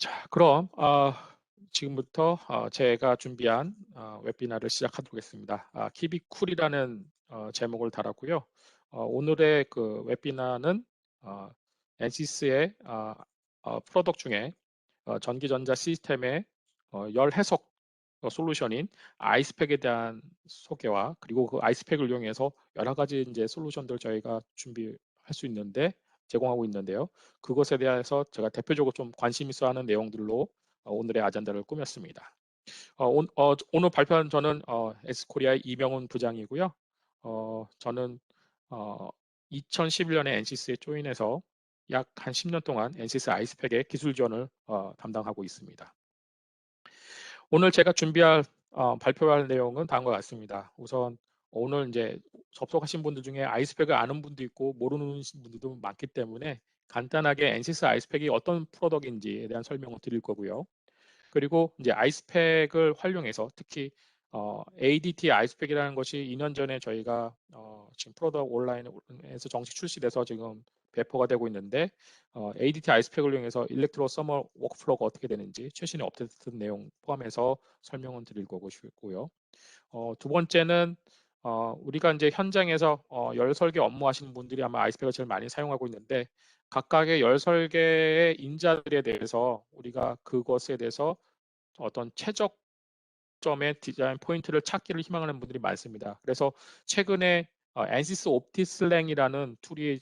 자, 그럼 지금부터 제가 준비한 웨비나를 시작하도록 하겠습니다. 키비쿨이라는 제목을 달았고요. 오늘의 그 웨비나는 엔시스의 프로덕트 중에 전기전자 시스템의 열 해석 솔루션인 아이스팩에 대한 소개와 그리고 그 아이스팩을 이용해서 여러 가지 이제 솔루션들 저희가 준비할 수 있는데 제공하고 있는데요. 그것에 대해서 제가 대표적으로 좀 관심 있어 하는 내용들로 오늘의 아젠다를 꾸몄습니다. 오늘 발표한 저는 에스코리아의 이명훈 부장이고요. 저는 2011년에 엔시스에 조인해서 약 한 10년 동안 엔시스 아이스팩의 기술 지원을 담당하고 있습니다. 오늘 제가 발표할 내용은 다음과 같습니다. 우선 오늘 이제 접속하신 분들 중에 아이스팩을 아는 분도 있고 모르는 분들도 많기 때문에 간단하게 엔시스 아이스팩이 어떤 프로덕트인지에 대한 설명을 드릴 거고요. 그리고 이제 아이스팩을 활용해서 특히 ADT 아이스팩이라는 것이 2년 전에 저희가 지금 프로덕트 온라인에서 정식 출시돼서 지금 배포가 되고 있는데 ADT 아이스팩을 이용해서 일렉트로 서머 워크플로우가 어떻게 되는지 최신의 업데이트 내용 포함해서 설명을 드릴 거고요. 두 번째는 우리가 이제 현장에서 열 설계 업무하시는 분들이 아마 아이스팩을 제일 많이 사용하고 있는데 각각의 열 설계의 인자들에 대해서 우리가 그것에 대해서 어떤 최적점의 디자인 포인트를 찾기를 희망하는 분들이 많습니다. 그래서 최근에 엔시스 옵티슬랭이라는 툴이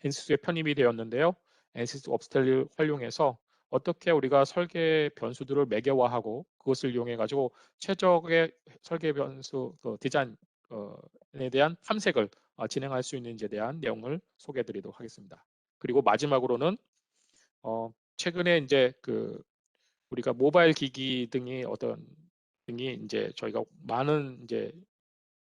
엔시스에 편입이 되었는데요. 엔시스 옵스텔을 활용해서 어떻게 우리가 설계 변수들을 매개화하고 그것을 이용해 가지고 최적의 설계 변수 디자인에 대한 탐색을 진행할 수 있는지에 대한 내용을 소개해 드리도록 하겠습니다. 그리고 마지막으로는 최근에 이제 우리가 모바일 기기 등이 이제 저희가 많은 이제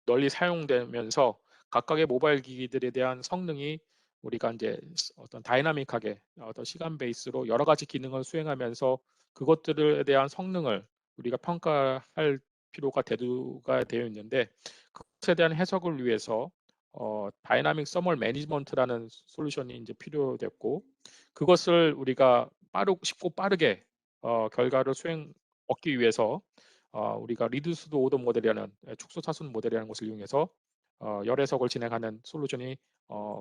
널리 사용되면서 각각의 모바일 기기들에 대한 성능이 우리가 이제 어떤 다이나믹하게 어떤 시간 베이스로 여러 가지 기능을 수행하면서 그것들에 대한 성능을 우리가 평가할 필요가 대두가 되어 있는데 그것에 대한 해석을 위해서 다이나믹 서멀 매니지먼트라는 솔루션이 이제 필요됐고 그것을 우리가 쉽고 빠르게 결과를 얻기 위해서 우리가 리듀스드 오더 모델이라는 축소 차순 모델이라는 것을 이용해서 열 해석을 진행하는 솔루션이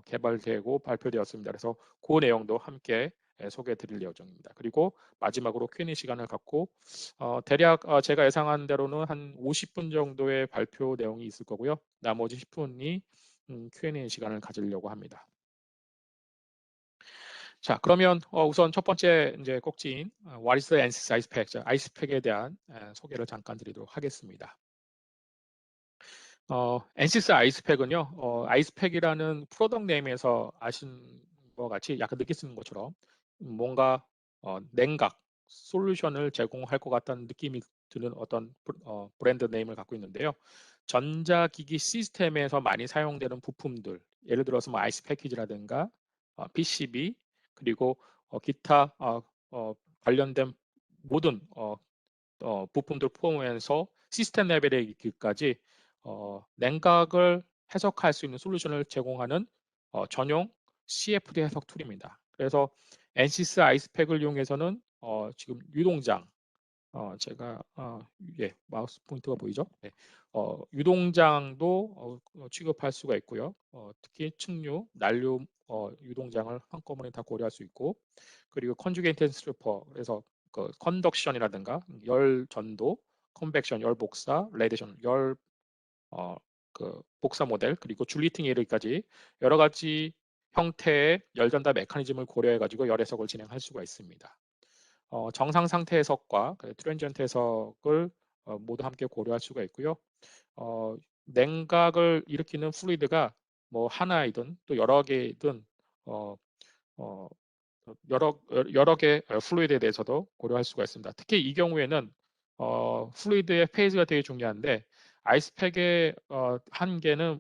개발되고 발표되었습니다. 그래서 그 내용도 함께 소개해 드릴 예정입니다. 그리고 마지막으로 Q&A 시간을 갖고 대략 제가 예상한 대로는 한 50분 정도의 발표 내용이 있을 거고요. 나머지 10분이 Q&A 시간을 가지려고 합니다. 자, 그러면 우선 첫 번째 이제 꼭지인 What is the ANSYS 아이스팩? 아이스팩에 대한 소개를 잠깐 드리도록 하겠습니다. 엔시스 아이스팩은요, 아이스팩이라는 프로덕트 네임에서 아신 것 같이 약간 늦게 쓰는 것처럼 뭔가 냉각 솔루션을 제공할 것 같다는 느낌이 드는 어떤 브랜드 네임을 갖고 있는데요. 전자기기 시스템에서 많이 사용되는 부품들, 예를 들어서 뭐 아이스 패키지라든가 PCB 그리고 기타 관련된 모든 부품들 포함해서 시스템 레벨에 이르기까지 냉각을 해석할 수 있는 솔루션을 제공하는 전용 CFD 해석 툴입니다. 그래서 엔시스 아이스팩을 이용해서는 지금 유동장, 제가 예, 마우스 포인터가 보이죠? 네. 유동장도 취급할 수가 있고요. 특히 측류, 난류 유동장을 한꺼번에 다 고려할 수 있고, 그리고 컨주게이트 스트리퍼, 그래서 그 컨덕션이라든가 열 전도, 컨벡션, 열 복사, 레디션, 열 복사 모델, 그리고 줄리팅에 이르기까지 여러 가지 형태의 열 전달 메커니즘을 고려해 가지고 열 해석을 진행할 수가 있습니다. 정상 상태 해석과 트랜지언트 해석을 모두 함께 고려할 수가 있고요. 냉각을 일으키는 플루이드가 뭐 하나이든 또 여러 개이든 어, 어, 여러 개 플루이드에 대해서도 고려할 수가 있습니다. 특히 이 경우에는 플루이드의 페이즈가 되게 중요한데 아이스팩의 한계는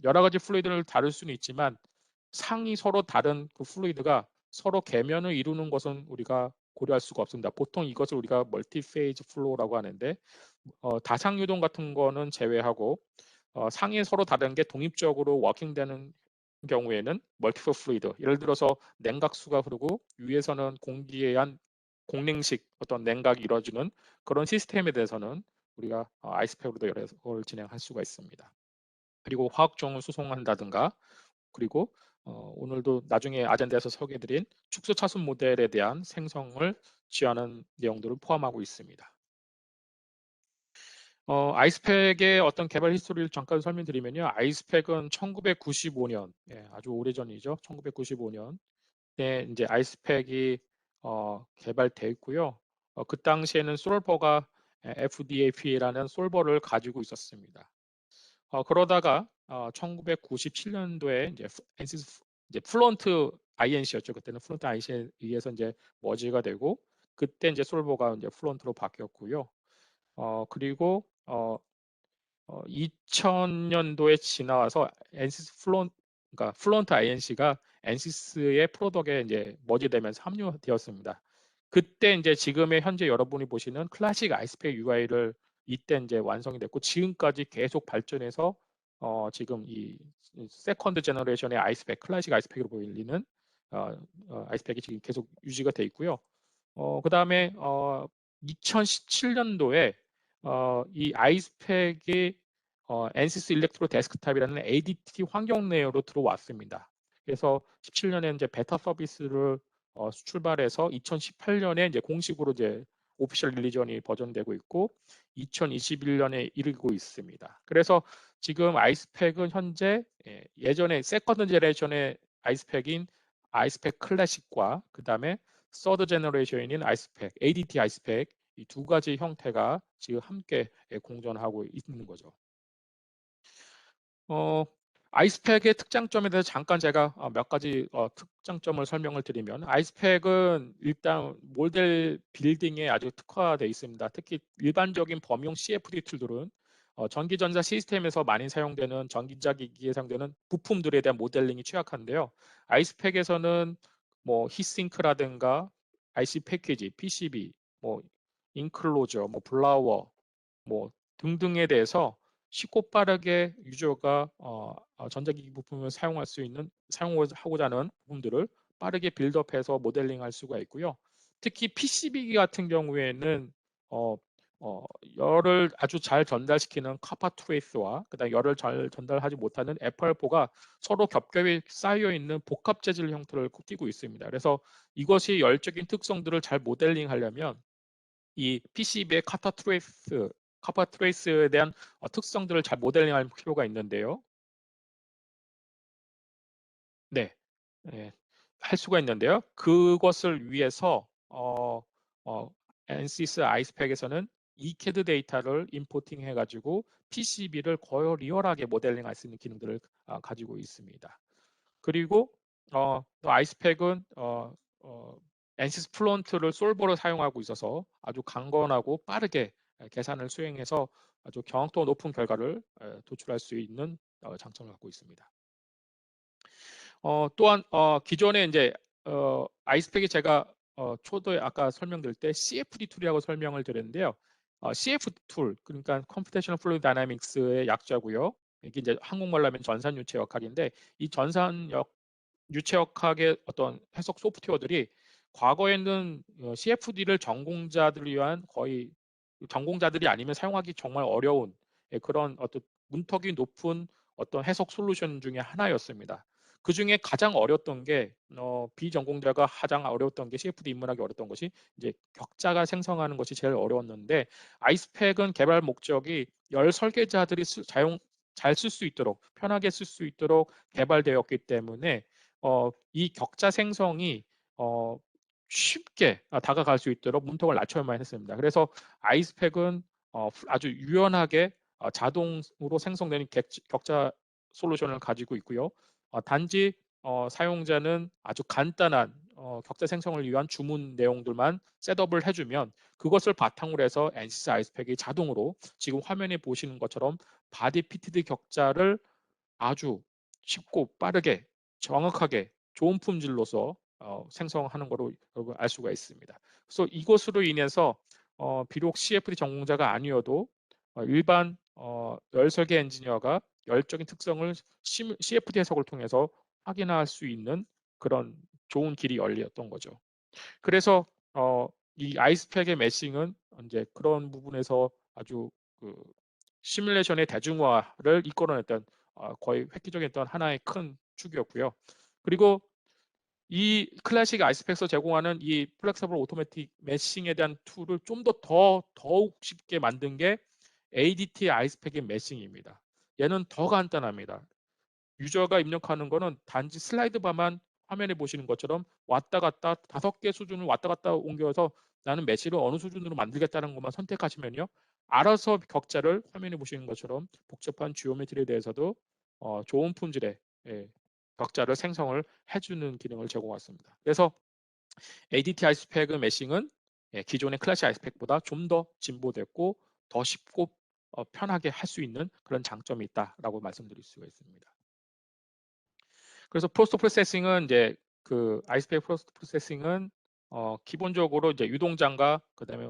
여러 가지 플루이드를 다룰 수는 있지만 상이 서로 다른 그 플루이드가 서로 계면을 이루는 것은 우리가 고려할 수가 없습니다. 보통 이것을 우리가 멀티 페이즈 플로우라고 하는데 다상 유동 같은 거는 제외하고 상이 서로 다른 게 독립적으로 워킹되는 경우에는 멀티플 플루이드, 예를 들어서 냉각수가 흐르고 위에서는 공기에 의한 공랭식 어떤 냉각이 이루어지는 그런 시스템에 대해서는 우리가 아이스팩으로도 여러 걸 진행할 수가 있습니다. 그리고 화학종을 수송한다든가, 그리고 오늘도 나중에 아젠다에서 소개해드린 축소 차순 모델에 대한 생성을 지원하는 내용들을 포함하고 있습니다. 아이스팩의 어떤 개발 히스토리를 잠깐 설명드리면요. 아이스팩은 1995년, 아주 오래전이죠. 1995년에 이제 아이스팩이 개발되어 있고요. 그 당시에는 솔버가 FDAP라는 솔버를 가지고 있었습니다. 그러다가 1997년도에 이제 NCS 이제 플런트 INC였죠. 그때는 플런트 INC에 의해서 이제 머지가 되고, 그때 이제 솔버가 이제 플런트로 바뀌었고요. 그리고 2000년도에 지나와서 엔시스 그러니까 플런트 INC가 엔시스의 프로덕에 이제 머지되면서 합류되었습니다. 그때 이제 지금의 현재 여러분이 보시는 클래식 아이스팩 UI를 이때 이제 완성이 됐고, 지금까지 계속 발전해서 지금 이 세컨드 제너레이션의 아이스팩, 클래식 아이스팩으로 보이는 아이스팩이 지금 계속 유지가 돼 있고요. 그 다음에 2017년도에 이 아이스팩이 엔시스 일렉트로 데스크탑이라는 ADT 환경 내로 들어왔습니다. 그래서 17년에 이제 베타 서비스를 출발해서 2018년에 이제 공식으로 이제 오피셜 릴리전이 버전되고 있고, 2021년에 이르고 있습니다. 그래서 지금 아이스팩은 현재 예전에 세컨드 제너레이션의 아이스팩인 아이스팩 클래식과 그 다음에 서드 제너레이션인 아이스팩, ADT 아이스팩, 이 두 가지 형태가 지금 함께 공존하고 있는 거죠. 아이스팩의 특장점에 대해서 잠깐 제가 몇 가지 특장점을 설명을 드리면, 아이스팩은 일단 모델 빌딩에 아주 특화되어 있습니다. 특히 일반적인 범용 CFD 툴들은 전기전자 시스템에서 많이 사용되는 전기자기기에 사용되는 부품들에 대한 모델링이 취약한데요. 아이스팩에서는 뭐 히싱크라든가 IC 패키지, PCB, 뭐 인클로저, 뭐 블라워, 뭐 등등에 대해서 쉽고 빠르게 유저가 전자기기 부품을 사용할 수 있는, 사용하고자 하는 부품들을 빠르게 빌드업해서 모델링할 수가 있고요. 특히 PCB 같은 경우에는 열을 아주 잘 전달시키는 카파 트레이스와 그다음 열을 잘 전달하지 못하는 FR4가 서로 겹겹이 쌓여 있는 복합 재질 형태를 띠고 있습니다. 그래서 이것이 열적인 특성들을 잘 모델링하려면 이 PCB의 카파 트레이스에 대한 특성들을 잘 모델링할 필요가 있는데요. 네, 예, 할 수가 있는데요. 그것을 위해서 엔시스 아이스팩에서는 ECAD 데이터를 임포팅 해가지고 PCB를 거의 리얼하게 모델링할 수 있는 기능들을 가지고 있습니다. 그리고 또 아이스팩은 엔시스 플런트를 솔버로 사용하고 있어서 아주 강건하고 빠르게 계산을 수행해서 아주 경확도 높은 결과를 도출할 수 있는 장점을 갖고 있습니다. 또한 기존에 이제 아이스팩이 제가 초도에 아까 설명드릴 때 CFD 툴이라고 설명을 드렸는데요. CF 툴, 그러니까 Computational Fluid Dynamics의 약자고요. 이게 이제 한국말로 하면 전산 유체 역학인데, 이 전산 유체역학의 어떤 해석 소프트웨어들이 과거에는 CFD를 전공자들을 위한, 거의 전공자들이 아니면 사용하기 정말 어려운 그런 어떤 문턱이 높은 어떤 해석 솔루션 중에 하나였습니다. 그 중에 가장 어려웠던 게 비전공자가 가장 어려웠던 게 CFD 입문하기 어려웠던 것이 이제 격자가 생성하는 것이 제일 어려웠는데, 아이스팩은 개발 목적이 열 설계자들이 잘 쓸 수 있도록, 편하게 쓸 수 있도록 개발되었기 때문에 이 격자 생성이 쉽게 다가갈 수 있도록 문턱을 낮춰야만 했습니다. 그래서 아이스팩은 아주 유연하게 자동으로 생성되는 격자 솔루션을 가지고 있고요. 단지 사용자는 아주 간단한 격자 생성을 위한 주문 내용들만 셋업을 해주면 그것을 바탕으로 해서 엔시스 아이스팩이 자동으로 지금 화면에 보시는 것처럼 바디 피티드 격자를 아주 쉽고 빠르게 정확하게 좋은 품질로서 생성하는 거로 여러분 알 수가 있습니다. 그래서 이것으로 인해서 비록 CFD 전공자가 아니어도 일반 열 설계 엔지니어가 열적인 특성을 CFD 해석을 통해서 확인할 수 있는 그런 좋은 길이 열렸던 거죠. 그래서 이 아이스팩의 메싱은 이제 그런 부분에서 아주 그 시뮬레이션의 대중화를 이끌어냈던 거의 획기적이었던 하나의 큰 축이었고요. 그리고 이 클래식 아이스팩에서 제공하는 이 플렉서블 오토매틱 메싱에 대한 툴을 좀 더욱 쉽게 만든 게 ADT 아이스팩의 메싱입니다. 얘는 더 간단합니다. 유저가 입력하는 거는 단지 슬라이드 바만 화면에 보시는 것처럼 왔다 갔다 5개 수준을 왔다 갔다 옮겨서 나는 메시를 어느 수준으로 만들겠다는 것만 선택하시면요. 알아서 격자를 화면에 보시는 것처럼 복잡한 지오메트리에 대해서도 좋은 품질의 격자를 생성을 해주는 기능을 제공했습니다. 그래서 ADT 아이스팩 메싱은 기존의 클래식 아이스팩보다 좀 더 진보됐고 더 쉽고 편하게 할 수 있는 그런 장점이 있다라고 말씀드릴 수가 있습니다. 그래서 포스트 프로세싱은 이제 그 아이스팩 포스트 프로세싱은 기본적으로 이제 유동장과 그다음에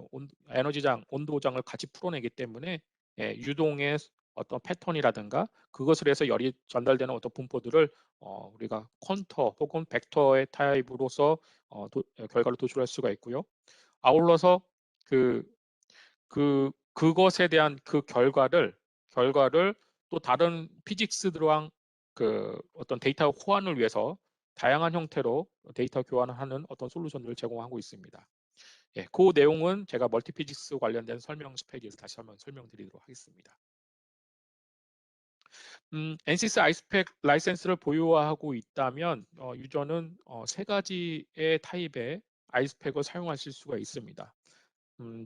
에너지장, 온도장을 같이 풀어내기 때문에 유동의 어떤 패턴이라든가 그것을 해서 열이 전달되는 어떤 분포들을 우리가 퀀터 혹은 벡터의 타입으로서 결과를 도출할 수가 있고요. 아울러서 그것에 대한 그 결과를 또 다른 피직스 들어간 그 어떤 데이터 호환을 위해서 다양한 형태로 데이터 교환을 하는 어떤 솔루션들을 제공하고 있습니다. 그 내용은 제가 멀티피직스 관련된 설명 스페이지에서 다시 한번 설명드리도록 하겠습니다. NCS 아이스팩 라이센스를 보유하고 있다면 유저는 세 가지의 타입의 아이스팩을 사용하실 수가 있습니다.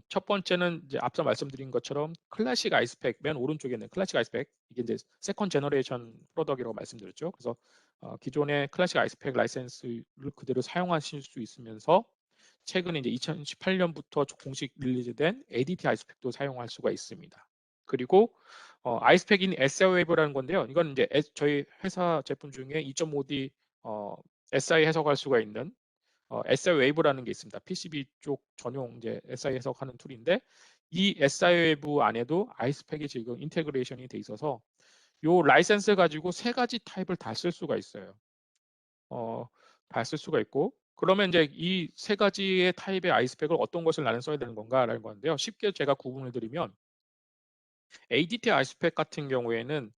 첫 번째는 이제 앞서 말씀드린 것처럼 클래식 아이스팩 맨 오른쪽에 있는 클래식 아이스팩 이게 이제 세컨 제너레이션 프로덕이라고 말씀드렸죠. 그래서 기존의 클래식 아이스팩 라이센스를 그대로 사용하실 수 있으면서 최근에 이제 2018년부터 공식 릴리즈된 ADT 아이스팩도 사용할 수가 있습니다. 그리고 아이스팩인 SI웨이브라는 건데요. 이건 이제 저희 회사 제품 중에 2.5D SI 해석할 수가 있는 SI 웨이브라는 게 있습니다. PCB 쪽 전용 이제 SI 해석하는 툴인데 이 SI 웨이브 안에도 아이스팩이 지금 인테그레이션이 돼 있어서 요 라이센스 가지고 세 가지 타입을 다 쓸 수가 있어요. 다 쓸 수가 있고 그러면 이제 이 세 가지의 타입의 아이스팩을 어떤 것을 나는 써야 되는 건가라는 건데요. 쉽게 제가 구분을 드리면 ADT 아이스팩 같은 경우에는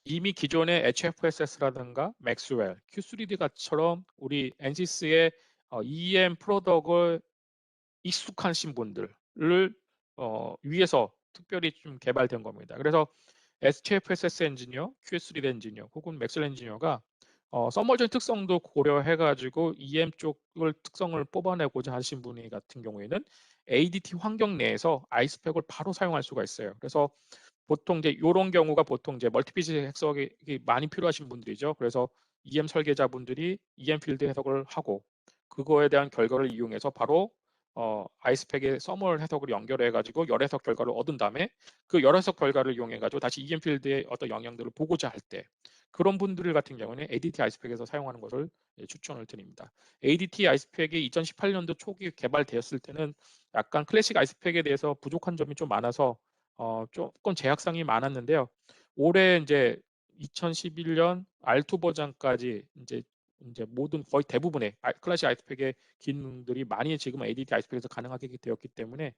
이미 기존의 HFSS라든가 맥스웰, Q3D처럼 우리 엔시스의 EM 프로덕을 익숙하신 분들을 위해서 특별히 좀 개발된 겁니다. 그래서 HFSS 엔지니어, QS3D 엔지니어 혹은 맥스웰 엔지니어가 서머전 특성도 고려해가지고 EM 쪽을 특성을 뽑아내고자 하신 분이 같은 경우에는 ADT 환경 내에서 아이스팩을 바로 사용할 수가 있어요. 그래서 보통 이제 이런 경우가 보통 이제 멀티피지 해석이 많이 필요하신 분들이죠. 그래서 EM 설계자분들이 EM 필드 해석을 하고 그거에 대한 결과를 이용해서 바로 아이스팩의 서멀 해석을 연결해 가지고 열 해석 결과를 얻은 다음에 그 열 해석 결과를 이용해 가지고 다시 EM 필드의 어떤 영향들을 보고자 할 때 그런 분들 같은 경우는 ADT 아이스팩에서 사용하는 것을 추천을 드립니다. ADT 아이스팩이 2018년도 초기 개발되었을 때는 약간 클래식 아이스팩에 대해서 부족한 점이 좀 많아서 조금 제약상이 많았는데요. 올해 이제 2011년 R2 버전까지 이제 모든 거의 대부분의 클래식 아이스팩의 기능들이 많이 지금 ADT 아이스팩에서 가능하게 되었기 때문에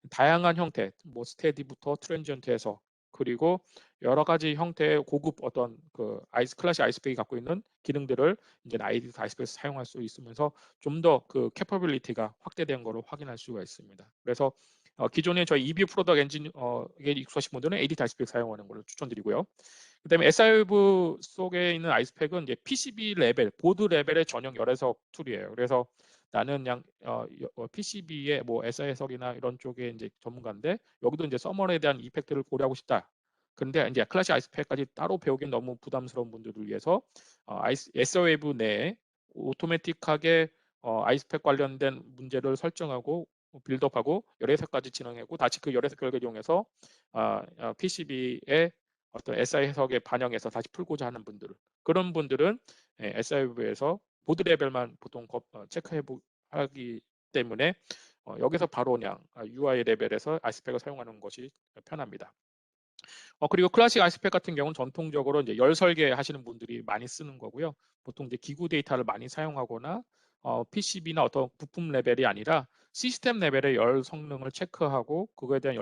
다양한 형태, 뭐 스테디부터 트랜지언트에서 그리고 여러 가지 형태의 고급 어떤 그 클래식 아이스팩이 갖고 있는 기능들을 이제 ADT 아이스팩에서 사용할 수 있으면서 좀 더 그 캐퍼빌리티가 확대된 것을 확인할 수가 있습니다. 그래서 기존에 저희 EB 프로덕트 엔진에 익숙하신 분들은 ADT 아이스팩 사용하는 것을 추천드리고요. 그다음에 SI브 속에 있는 아이스팩은 이제 PCB 레벨, 보드 레벨의 전용 열해석 툴이에요. 그래서 나는 그냥 PCB의 뭐 SI 해석이나 이런 쪽에 이제 전문가인데 여기도 이제 서머에 대한 이펙트를 고려하고 싶다. 근데 이제 클래식 아이스팩까지 따로 배우기는 너무 부담스러운 분들을 위해서 SI웨이브 내에 오토매틱하게 아이스팩 관련된 문제를 설정하고 빌드업하고 열해석까지 진행하고 다시 그 열해석 결과를 이용해서 PCB의 어떤 SI 해석에 반영해서 다시 풀고자 하는 분들 그런 분들은 SI브에서 보드 레벨만 보통 체크해 하기 때문에 여기서 바로 그냥 UI 레벨에서 아이스팩을 사용하는 것이 편합니다. 그리고 클래식 아이스팩 같은 경우는 전통적으로 이제 열 설계 하시는 분들이 많이 쓰는 거고요. 보통 이제 기구 데이터를 많이 사용하거나 PCB나 어떤 부품 레벨이 아니라 시스템 레벨의 열 성능을 체크하고 그거에 대한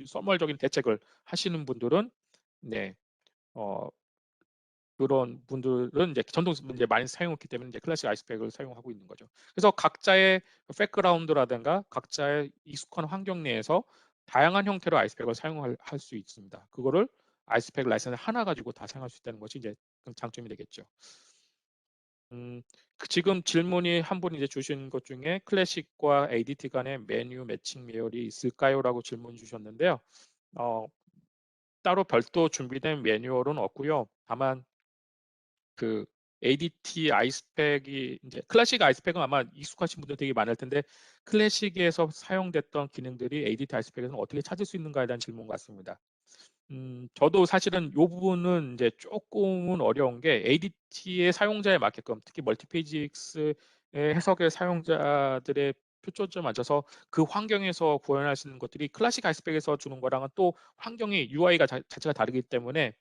선멀적인 대책을 하시는 분들은 네, 어, 그런 분들은 이제 전동 이제 많이 사용했기 때문에 이제 클래식 아이스팩을 사용하고 있는 거죠. 그래서 각자의 백그라운드라든가 각자의 익숙한 환경 내에서 다양한 형태로 아이스팩을 사용할 수 있습니다. 그거를 아이스팩 라이센스 하나 가지고 다 사용할 수 있다는 것이 이제 장점이 되겠죠. 지금 질문이 한 분 이제 주신 것 중에 클래식과 ADT 간의 메뉴 매칭 매열이 있을까요?라고 질문 주셨는데요. 따로 별도 준비된 매뉴얼은 없고요. 다만 그 ADT 아이스팩이 이제 클래식 아이스팩은 아마 익숙하신 분들 되게 많을 텐데 클래식에서 사용됐던 기능들이 ADT 아이스팩에서는 어떻게 찾을 수 있는가에 대한 질문 같습니다. 저도 사실은 이 부분은 이제 조금은 어려운 게 ADT의 사용자에 맞게끔 특히 멀티페이직스의 해석의 사용자들의 표초점 맞춰서 그 환경에서 구현할 수 있는 것들이 클래식 아이스팩에서 주는 거랑은 또 환경이 UI가 자체가 다르기 때문에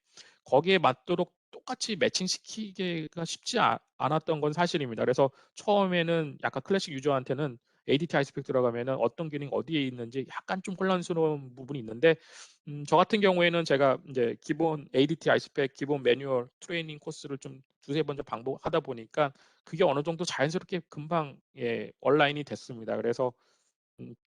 거기에 맞도록 똑같이 매칭시키기가 쉽지 않았던 건 사실입니다. 그래서 처음에는 약간 클래식 유저한테는 ADT 아이스팩 들어가면은 어떤 기능이 어디에 있는지 약간 좀 혼란스러운 부분이 있는데 저 같은 경우에는 제가 이제 기본 ADT 아이스팩 기본 매뉴얼 트레이닝 코스를 좀 두세 번 반복하다 보니까 그게 어느 정도 자연스럽게 금방 온라인이 됐습니다. 그래서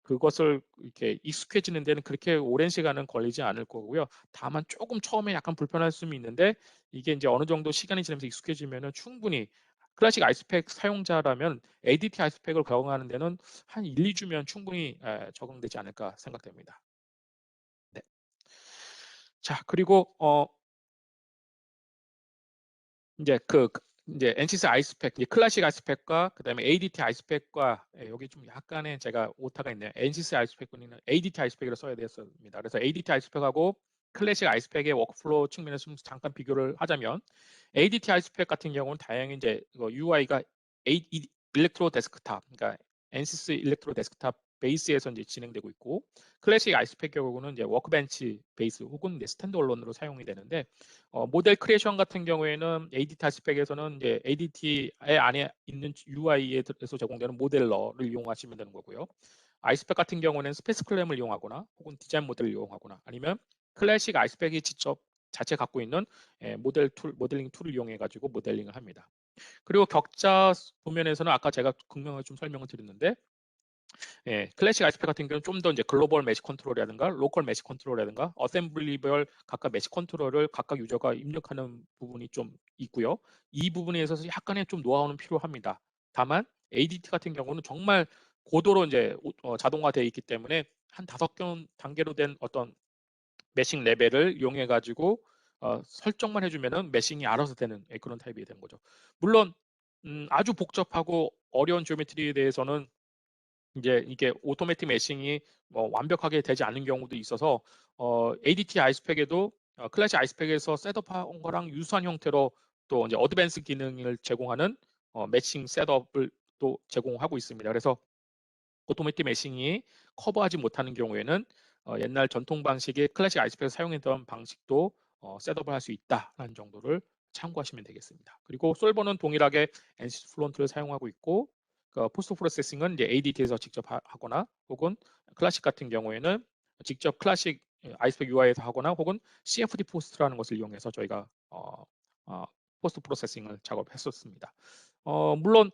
그것을 이렇게 익숙해지는 데는 그렇게 오랜 시간은 걸리지 않을 거고요. 다만 조금 처음에 약간 불편할 수는 있는데 이게 이제 어느 정도 시간이 지나면서 익숙해지면은 충분히 클래식 아이스팩 사용자라면 ADT 아이스팩을 적응하는 데는 한 1, 2주면 충분히 적응되지 않을까 생각됩니다. 네. 자, 그리고 이제 이제 NCS 아이스팩, 이제 클래식 아이스팩과 그다음에 ADT 아이스팩과 여기 좀 약간의 제가 오타가 있네요. NCS 아이스팩은 ADT 아이스팩으로 써야 됐습니다. 그래서 ADT 아이스팩하고 클래식 아이스팩의 워크플로우 측면에서 좀 잠깐 비교를 하자면 ADT 아이스팩 같은 경우는 다행히 이제 UI가 일렉트로 데스크탑, 그러니까 NCS 일렉트로 데스크탑 베이스에서 이제 진행되고 있고 클래식 아이스팩 경우는 이제 워크벤치 베이스 혹은 이제 스탠드얼론으로 사용이 되는데 모델 크리에이션 같은 경우에는 ADT 아이스팩에서는 이제 ADT 안에 있는 UI에서 제공되는 모델러를 이용하시면 되는 거고요. 아이스팩 같은 경우는 스페이스 클램을 이용하거나 혹은 디자인 모델을 이용하거나 아니면 클래식 아이스팩이 직접 자체 갖고 있는 모델링 툴을 이용해 가지고 모델링을 합니다. 그리고 격자 보면에서는 아까 제가 극명하게 좀 설명을 드렸는데 클래식 아이스팩 같은 경우는 좀 더 이제 글로벌 메시 컨트롤이라든가 로컬 메시 컨트롤이라든가 어셈블리별 각각 메시 컨트롤을 각각 유저가 입력하는 부분이 좀 있고요. 이 부분에 있어서 약간의 좀 노하우는 필요합니다. 다만 ADT 같은 경우는 정말 고도로 이제 자동화되어 있기 때문에 한 5단계로 된 어떤 매싱 레벨을 이용해 가지고 설정만 해주면은 매싱이 알아서 되는 그런 타입이 되는 거죠. 물론 아주 복잡하고 어려운 지오메트리에 대해서는 이제 이게 오토매틱 매싱이 완벽하게 되지 않는 경우도 있어서 ADT 아이스팩에도 클래식 아이스팩에서 셋업한 거랑 유사한 형태로 또 이제 어드밴스 기능을 제공하는 매칭 셋업을 또 제공하고 있습니다. 그래서 오토매틱 매싱이 커버하지 못하는 경우에는 옛날 전통 방식의 클래식 아이스팩을 사용했던 방식도 셋업을 할 수 있다라는 정도를 참고하시면 되겠습니다. 그리고 솔버는 동일하게 NC 플론트를 사용하고 있고 포스트 프로세싱은 이제 ADT에서 직접 하거나 혹은 클래식 같은 경우에는 직접 클래식 아이스팩 UI에서 하거나 혹은 CFD 포스트라는 것을 이용해서 저희가 포스트 프로세싱을 작업했었습니다. 물론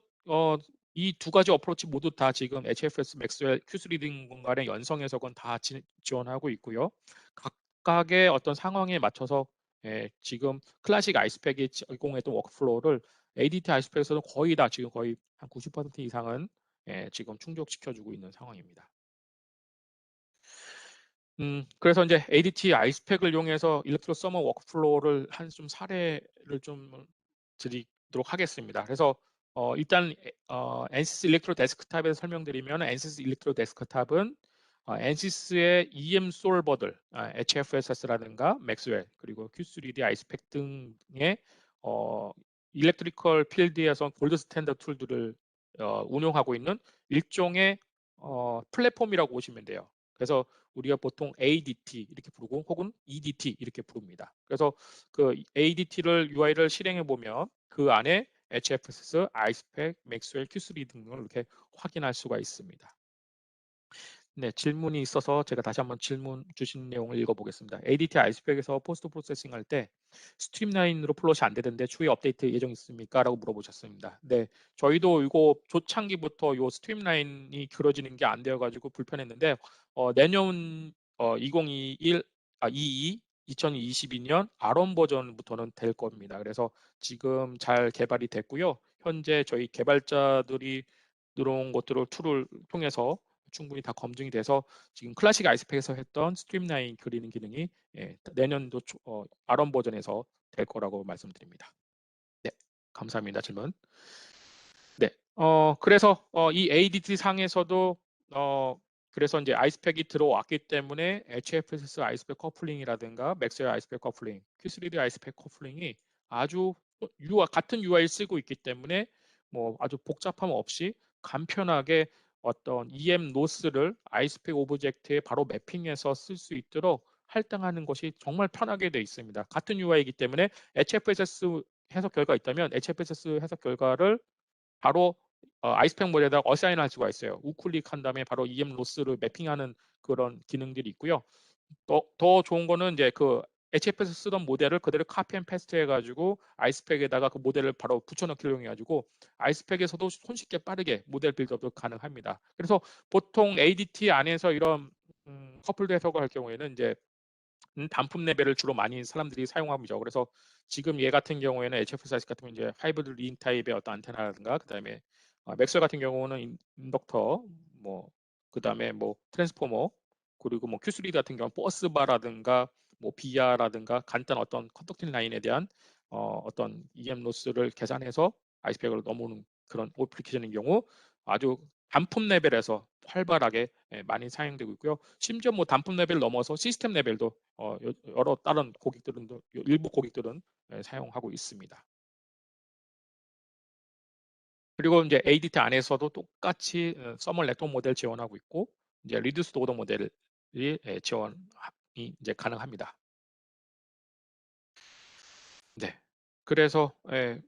이 두 가지 어프로치 모두 다 지금 HFS, 맥스웰, 큐스 리딩 공간의 연성 해석은 다 지원하고 있고요. 각각의 어떤 상황에 맞춰서 지금 클래식 아이스팩이 제공했던 워크플로우를 ADT 아이스팩에서는 거의 다 지금 거의 한 90% 이상은 지금 충족시켜주고 있는 상황입니다. 그래서 이제 ADT 아이스팩을 이용해서 일렉트로 서머 워크플로우를 한 좀 사례를 좀 드리도록 하겠습니다. 그래서 일단 NCS 일렉트로 데스크탑에서 설명드리면 NCS 일렉트로 데스크탑은 NCS의 EM 솔버들, HFSS라든가 맥스웰 그리고 Q3D 아이스팩 등의 일렉트리컬 필드에서 골드 스탠더드 툴들을 운용하고 있는 일종의 플랫폼이라고 보시면 돼요. 그래서 우리가 보통 ADT 이렇게 부르고 혹은 EDT 이렇게 부릅니다. 그래서 그 ADT를 UI를 실행해 보면 그 안에 HFSS, 아이스팩, 맥스웰, Q3 등을 이렇게 확인할 수가 있습니다. 네, 질문이 있어서 제가 다시 한번 질문 주신 내용을 읽어보겠습니다. ADT 아이스팩에서 포스트 프로세싱 할 때 스트림라인으로 플롯이 안 되던데 추후에 업데이트 예정 있습니까? 라고 물어보셨습니다. 네, 저희도 이거 조창기부터 요 스트림라인이 길어지는 게 안 되어가지고 불편했는데 내년 2021, 2022년 아론 버전부터는 될 겁니다. 그래서 지금 잘 개발이 됐고요. 현재 저희 개발자들이 들어온 것들을 툴을 통해서 충분히 다 검증이 돼서 지금 클래식 아이스팩에서 했던 스트림라인 그리는 기능이 내년도 아론 버전에서 될 거라고 말씀드립니다. 네, 감사합니다. 질문. 네, 그래서 이 ADT 상에서도 그래서 이제 아이스팩이 들어왔기 때문에 HFSS 아이스팩 커플링이라든가 맥스웨어 아이스팩 커플링, Q3D 아이스팩 커플링이 아주 같은 UI를 쓰고 있기 때문에 뭐 아주 복잡함 없이 간편하게 어떤 EM 노스를 아이스팩 오브젝트에 바로 매핑해서 쓸 수 있도록 할당하는 것이 정말 편하게 되어 있습니다. 같은 UI이기 때문에 HFSS 해석 결과가 있다면 HFSS 해석 결과를 바로 아이스팩 모델에다 어사인할 수가 있어요. 우클릭한 다음에 바로 EM 로스를 매핑하는 그런 기능들이 있고요. 더 좋은 거는 이제 그 HF에서 쓰던 모델을 그대로 카피 앤 패스트 해가지고 아이스팩에다가 그 모델을 바로 붙여넣기를 이용해가지고 아이스팩에서도 손쉽게 빠르게 모델 빌드업도 가능합니다. 그래서 보통 ADT 안에서 이런 커플드 해석을 할 경우에는 이제 단품 레벨을 주로 많이 사람들이 사용합니다. 그래서 지금 얘 같은 경우에는 HF 사이즈 같은 경우는 이제 하이브리드 린 타입의 어떤 안테나라든가 그다음에 맥스웰 같은 경우는 인덕터 뭐 그다음에 뭐 트랜스포머 그리고 뭐 Q3 같은 경우는 버스바라든가 뭐 비아라든가 간단 어떤 컨덕팅 라인에 대한 어떤 EM 로스를 계산해서 아이스팩으로 넘어오는 그런 어플리케이션인 경우 아주 단품 레벨에서 활발하게 많이 사용되고 있고요. 심지어 뭐 단품 레벨 넘어서 시스템 레벨도 여러 다른 고객들은 일부 고객들은 사용하고 있습니다. 그리고 이제 ADT 안에서도 똑같이 서멀 렉통 모델 지원하고 있고 이제 리듀스드 오더 모델이 지원이 이제 가능합니다. 네. 그래서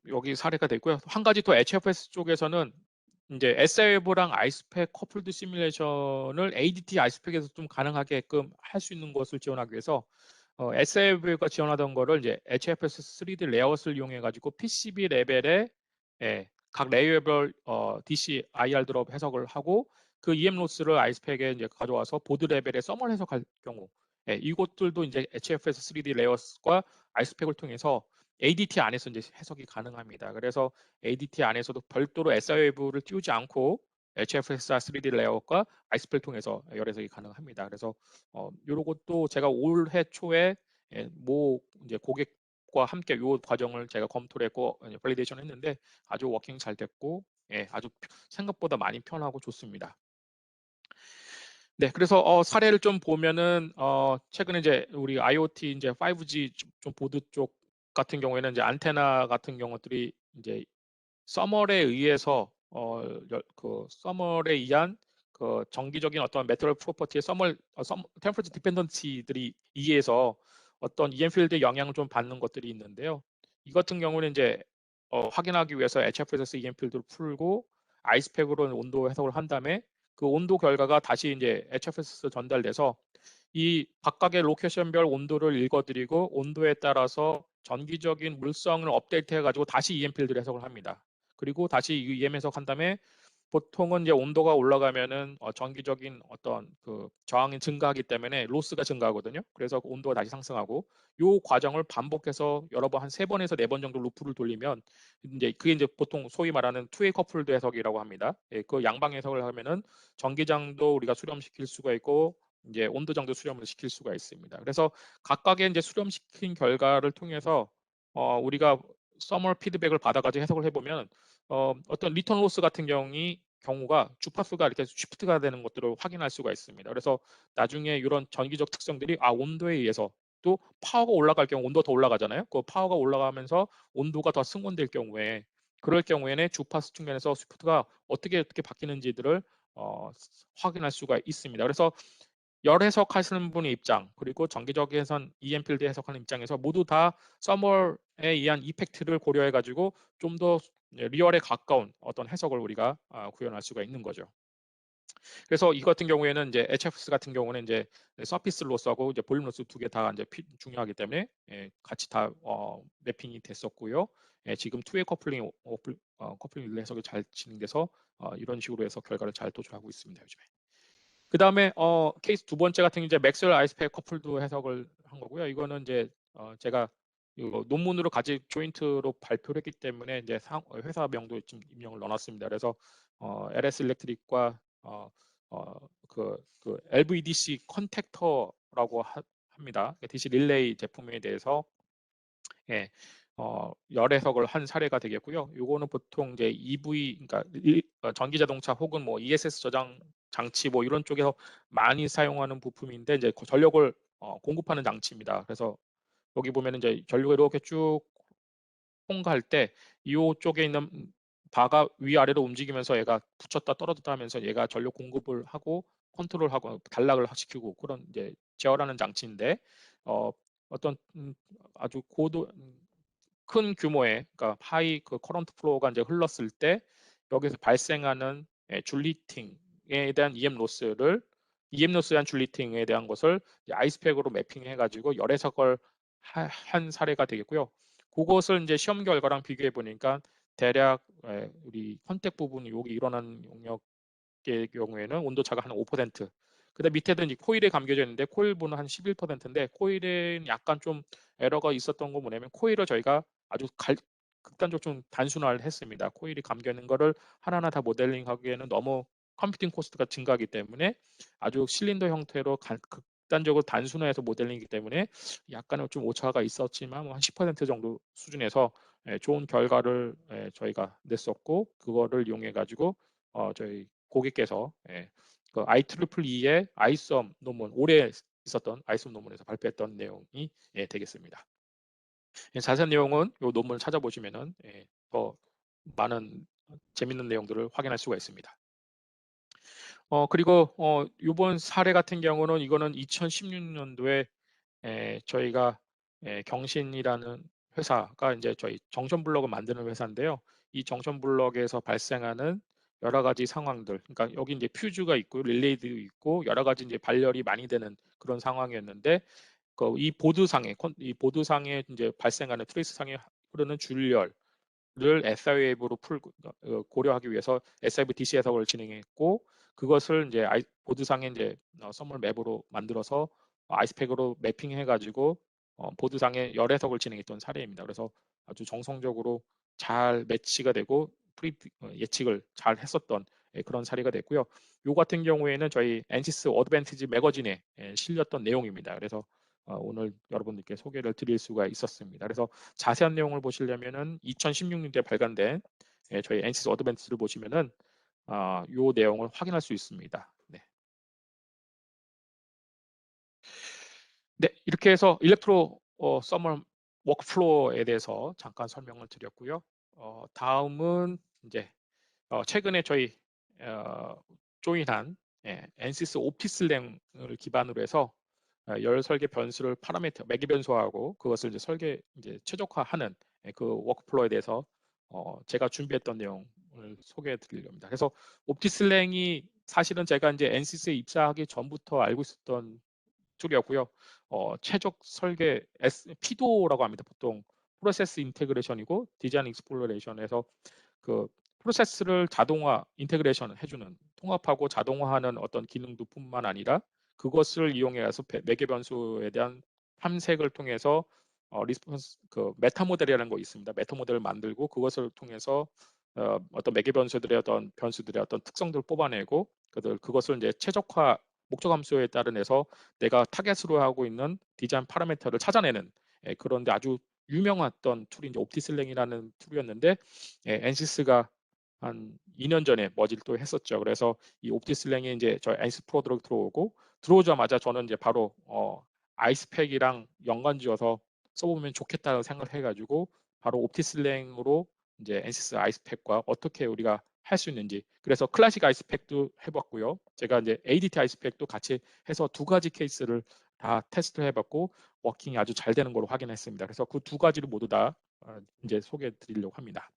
여기 사례가 되고요. 한 가지 더 HFS 쪽에서는 이제 SIWeb랑 아이스팩 커플드 시뮬레이션을 ADT 아이스팩에서 좀 가능하게끔 할 수 있는 것을 지원하기 위해서 SIWeb가 지원하던 거를 이제 HFS 3D 레이아웃을 이용해 가지고 PCB 레벨에 각 레이어별 DC IR 드롭 해석을 하고 그 EM 로스를 아이스팩에 이제 가져와서 보드 레벨에 서멀 해석할 경우 이것들도 이제 HFS 3D 레이아웃과 아이스팩을 통해서 ADT 안에서 이제 해석이 가능합니다. 그래서 ADT 안에서도 별도로 SIWeb를 띄우지 않고 HFS 3D 레이아웃과 아이스팩을 통해서 여러 해석이 가능합니다. 그래서 이런 것도 제가 올해 초에 모 이제 고객과 함께 이 과정을 제가 검토를 했고 발리데이션 했는데 아주 워킹 잘 됐고 아주 생각보다 많이 편하고 좋습니다. 네, 그래서 사례를 좀 보면은 최근에 이제 우리 IoT 이제 5G 좀 보드 쪽 같은 경우에는 이제 안테나 같은 경우들이 이제 서멀에 의해서 그 서멀에 의한 그 정기적인 어떤 메테리얼 프로퍼티의 템퍼러처 디펜던시들이 의해서 어떤 EM 필드에 영향을 좀 받는 것들이 있는데요. 이 같은 경우는 이제 확인하기 위해서 HFSS EM 필드를 풀고 아이스팩으로 온도 해석을 한 다음에 그 온도 결과가 다시 이제 HFSS 전달돼서 이 각각의 로케이션별 온도를 읽어드리고 온도에 따라서 전기적인 물성을 업데이트 해가지고 다시 EM 필드를 해석을 합니다. 그리고 다시 EM 해석한 다음에 보통은 이제 온도가 올라가면은 전기적인 어떤 그 저항이 증가하기 때문에 로스가 증가하거든요. 그래서 그 온도가 다시 상승하고 요 과정을 반복해서 여러 번 한 세 번에서 네 번 정도 루프를 돌리면 이제 그게 이제 보통 소위 말하는 투웨이 커플드 해석이라고 합니다. 그 양방 해석을 하면은 전기장도 우리가 수렴시킬 수가 있고 이제 온도장도 수렴을 시킬 수가 있습니다. 그래서 각각의 이제 수렴시킨 결과를 통해서 우리가 서멀 피드백을 받아가지고 해석을 해보면 어떤 리턴 로스 같은 경우가 주파수가 이렇게 쉬프트가 되는 것들을 확인할 수가 있습니다. 그래서 나중에 이런 전기적 특성들이 온도에 의해서 또 파워가 올라갈 경우 온도가 더 올라가잖아요. 그 파워가 올라가면서 온도가 더 승원될 경우에 그럴 경우에는 주파수 측면에서 쉬프트가 어떻게 바뀌는지들을 확인할 수가 있습니다. 그래서 열 해석하시는 분의 입장 그리고 정기적인 EM 필드 해석하는 입장에서 모두 다 서멀에 의한 이펙트를 고려해 가지고 좀 더 리얼에 가까운 어떤 해석을 우리가 구현할 수가 있는 거죠. 그래서 이 같은 경우에는 이제 HFS 같은 경우는 이제 서피스 로스하고 이제 볼륨 로스 두 개 다 이제 중요하기 때문에 같이 다 매핑이 됐었고요. 지금 투웨이 커플링 해석이 잘 진행돼서 이런 식으로 해서 결과를 잘 도출하고 있습니다, 요즘에. 그 다음에 케이스 두 번째 같은 경우 이제 맥스웰 아이스팩 커플도 해석을 한 거고요. 이거는 이제 제가 이거 논문으로 가지 조인트로 발표를 했기 때문에 이제 회사명도 좀 임명을 넣어놨습니다. 그래서 LS 일렉트릭과 그 LVDC 컨택터라고 합니다. DC 릴레이 제품에 대해서 예, 열 해석을 한 사례가 되겠고요. 요거는 보통 이제 EV, 그러니까 전기 자동차 혹은 뭐 ESS 저장 장치 뭐 이런 쪽에서 많이 사용하는 부품인데 이제 전력을 공급하는 장치입니다. 그래서 여기 보면 이제 전력을 이렇게 쭉 통과할 때 이쪽에 있는 바가 위아래로 움직이면서 얘가 붙였다 떨어졌다 하면서 얘가 전력 공급을 하고 컨트롤하고 단락을 시키고 그런 이제 제어라는 장치인데 어떤 아주 큰 규모의 그러니까 하이 그 커런트 플로우가 이제 흘렀을 때 여기서 발생하는 줄리팅에 대한 EM 로스에 대한 줄리팅에 대한 것을 아이스팩으로 매핑해 가지고 열해석을 한 사례가 되겠고요. 그것을 이제 시험 결과랑 비교해 보니까 대략 우리 컨택 부분이 여기 일어나는 용역의 경우에는 온도 차가 한 5%. 그다음 밑에도 이제 코일에 감겨져 있는데 코일 부는 한 11%인데 코일은 약간 좀 에러가 있었던 거 뭐냐면 코일을 저희가 아주 극단적으로 좀 단순화를 했습니다. 코일이 감겨 있는 거를 하나하나 다 모델링하기에는 너무 컴퓨팅 코스트가 증가하기 때문에 아주 실린더 형태로 극단적으로 단순화해서 모델링이기 때문에 약간은 좀 오차가 있었지만 한 10% 정도 수준에서 좋은 결과를 저희가 냈었고 그거를 이용해 가지고 저희 고객께서 그 IEEE의 아이썸 논문 올해 있었던 아이썸 논문에서 발표했던 내용이 되겠습니다. 자세한 내용은 이 논문을 찾아보시면은 더 많은 재밌는 내용들을 확인할 수가 있습니다. 그리고 이번 사례 같은 경우는 이거는 2016년도에 저희가 경신이라는 회사가 이제 저희 정션 블럭을 만드는 회사인데요. 이 정션 블럭에서 발생하는 여러 가지 상황들, 그러니까 여기 이제 퓨즈가 있고 릴레이도 있고 여러 가지 이제 발열이 많이 되는 그런 상황이었는데 이 보드상에 이제 발생하는 트레이스상에 흐르는 줄열을 SI 웨이브로 고려하기 위해서 SIVDC 해석을 진행했고 그것을 이제 보드상에 이제 선물 맵으로 만들어서 아이스팩으로 매핑해가지고 보드상에 열 해석을 진행했던 사례입니다. 그래서 아주 정성적으로 잘 매치가 되고 예측을 잘 했었던 그런 사례가 됐고요. 요 같은 경우에는 저희 엔시스 어드밴티지 매거진에 실렸던 내용입니다. 그래서 오늘 여러분들께 소개를 드릴 수가 있었습니다. 그래서 자세한 내용을 보시려면은 2016년도에 발간된 저희 엔시스 어드밴티지를 보시면은 요 내용을 확인할 수 있습니다. 네. 네, 이렇게 해서 일렉트로 서멀 워크플로어에 대해서 잠깐 설명을 드렸고요. 다음은 이제 최근에 저희 조인한 엔시스 오피슬랭을 기반으로 해서 열 설계 변수를 파라미터 매개 변수하고 그것을 이제 이제 최적화하는 그 워크플로어에 대해서 제가 준비했던 내용을 소개해 드리려 합니다. 그래서 옵티슬랭이 사실은 제가 이제 엔시스에 입사하기 전부터 알고 있었던 툴이었고요. 최적 설계 PIDO라고 합니다. 보통 프로세스 인테그레이션이고 디자인 익스플로레이션에서 그 프로세스를 자동화 인테그레이션 해주는 통합하고 자동화하는 어떤 기능도 뿐만 아니라 그것을 이용해서 매개 변수에 대한 탐색을 통해서 리스폰스 그 메타 모델이라는 거 있습니다. 메타 모델을 만들고 그것을 통해서 어떤 매개 변수들의 어떤 변수들의 어떤 특성들을 뽑아내고 그것을 이제 최적화 목적 함수에 따른해서 내가 타겟으로 하고 있는 디자인 파라미터를 찾아내는 그런데 아주 유명한 툴이 이제 옵티슬랭이라는 툴이었는데 엔시스가 한 2년 전에 머지를 또 했었죠. 그래서 이 옵티슬랭이 이제 저 엔시스 프로 들어오자마자 저는 이제 바로 아이스팩이랑 연관지어서 써보면 좋겠다고 생각을 해가지고 바로 옵티슬랭으로 이제 엔시스 아이스팩과 어떻게 우리가 할 수 있는지 그래서 클래식 아이스팩도 해봤고요. 제가 이제 ADT 아이스팩도 같이 해서 두 가지 케이스를 다 테스트 해봤고 워킹이 아주 잘 되는 걸로 확인했습니다. 그래서 그 두 가지를 모두 다 이제 소개해 드리려고 합니다.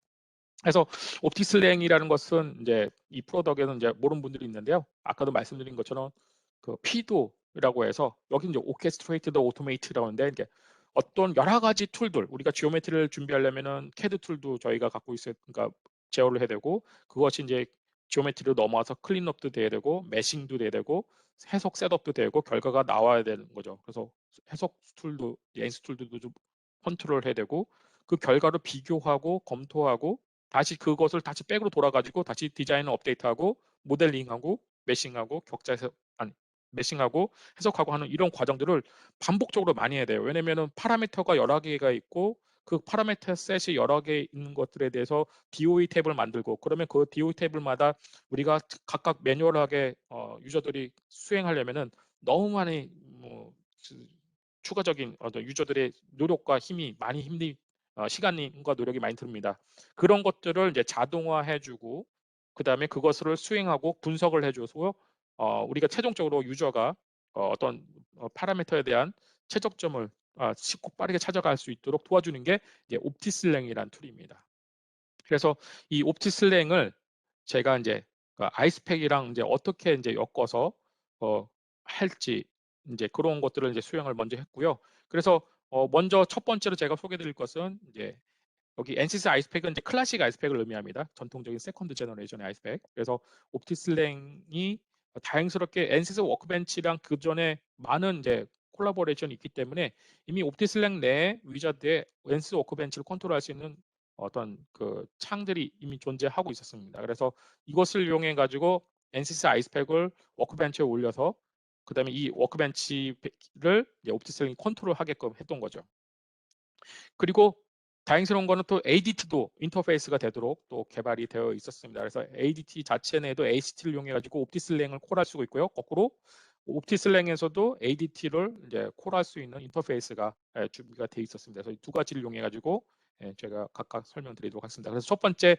그래서 옵티슬랭이라는 것은 이제 이 프로덕에는 이제 모르는 분들이 있는데요. 아까도 말씀드린 것처럼 그 피도라고 해서 여기 이제 오케스트레이트드 오토메이트라고 하는데 이게 어떤 여러 가지 툴들 우리가 지오메트리를 준비하려면은 캐드 툴도 저희가 갖고 있어요. 그러니까 제어를 해야 되고 그것이 이제 지오메트리로 넘어와서 클린업도 돼야 되고 매싱도 돼야 되고 해석 셋업도 되고 결과가 나와야 되는 거죠. 그래서 해석 툴도 엔스 툴도 좀 컨트롤 해야 되고 그 결과를 비교하고 검토하고 다시 그것을 다시 백으로 돌아가지고 다시 디자인을 업데이트하고 모델링하고 메싱하고 격자 해석 아니 메싱하고 해석하고 하는 이런 과정들을 반복적으로 많이 해야 돼요. 왜냐면은 파라미터가 여러 개가 있고 그 파라미터 셋이 여러 개 있는 것들에 대해서 DOE 탭을 만들고 그러면 그 DOE 탭을마다 우리가 각각 매뉴얼하게 유저들이 수행하려면은 너무 많이 뭐 추가적인 어떤 유저들의 노력과 힘이 많이 시간과 노력이 많이 듭니다. 그런 것들을 이제 자동화해주고 그 다음에 그것을 수행하고 분석을 해줘서 우리가 최종적으로 유저가 어떤 파라미터에 대한 최적점을 쉽고 빠르게 찾아갈 수 있도록 도와주는 게 이제 옵티슬랭이라는 툴입니다. 그래서 이 옵티슬랭을 제가 이제 아이스팩이랑 이제 어떻게 이제 엮어서 할지 이제 그런 것들을 이제 수행을 먼저 했고요. 그래서 먼저 첫 번째로 제가 소개드릴 것은 이제 여기 NCS 아이스팩은 이제 클래식 아이스팩을 의미합니다. 전통적인 세컨드 제너레이션의 아이스팩. 그래서 옵티슬랭이 다행스럽게 NCS 워크벤치랑 그 전에 많은 이제 콜라보레이션이 있기 때문에 이미 옵티슬랭 내 위자드에 NCS 워크벤치를 컨트롤할 수 있는 어떤 그 창들이 이미 존재하고 있었습니다. 그래서 이것을 이용해 가지고 NCS 아이스팩을 워크벤치에 올려서 그다음에 이 워크벤치를 옵티슬랭이 컨트롤하게끔 했던 거죠. 그리고 다행스러운 거는 또 ADT도 인터페이스가 되도록 또 개발이 되어 있었습니다. 그래서 ADT 자체 내에도 ACT를 이용해 가지고 옵티슬랭을 콜할 수 있고요. 거꾸로 옵티슬랭에서도 ADT를 이제 콜할 수 있는 인터페이스가 준비가 되어 있었습니다. 그래서 이 두 가지를 이용해 가지고 제가 각각 설명드리도록 하겠습니다. 그래서 첫 번째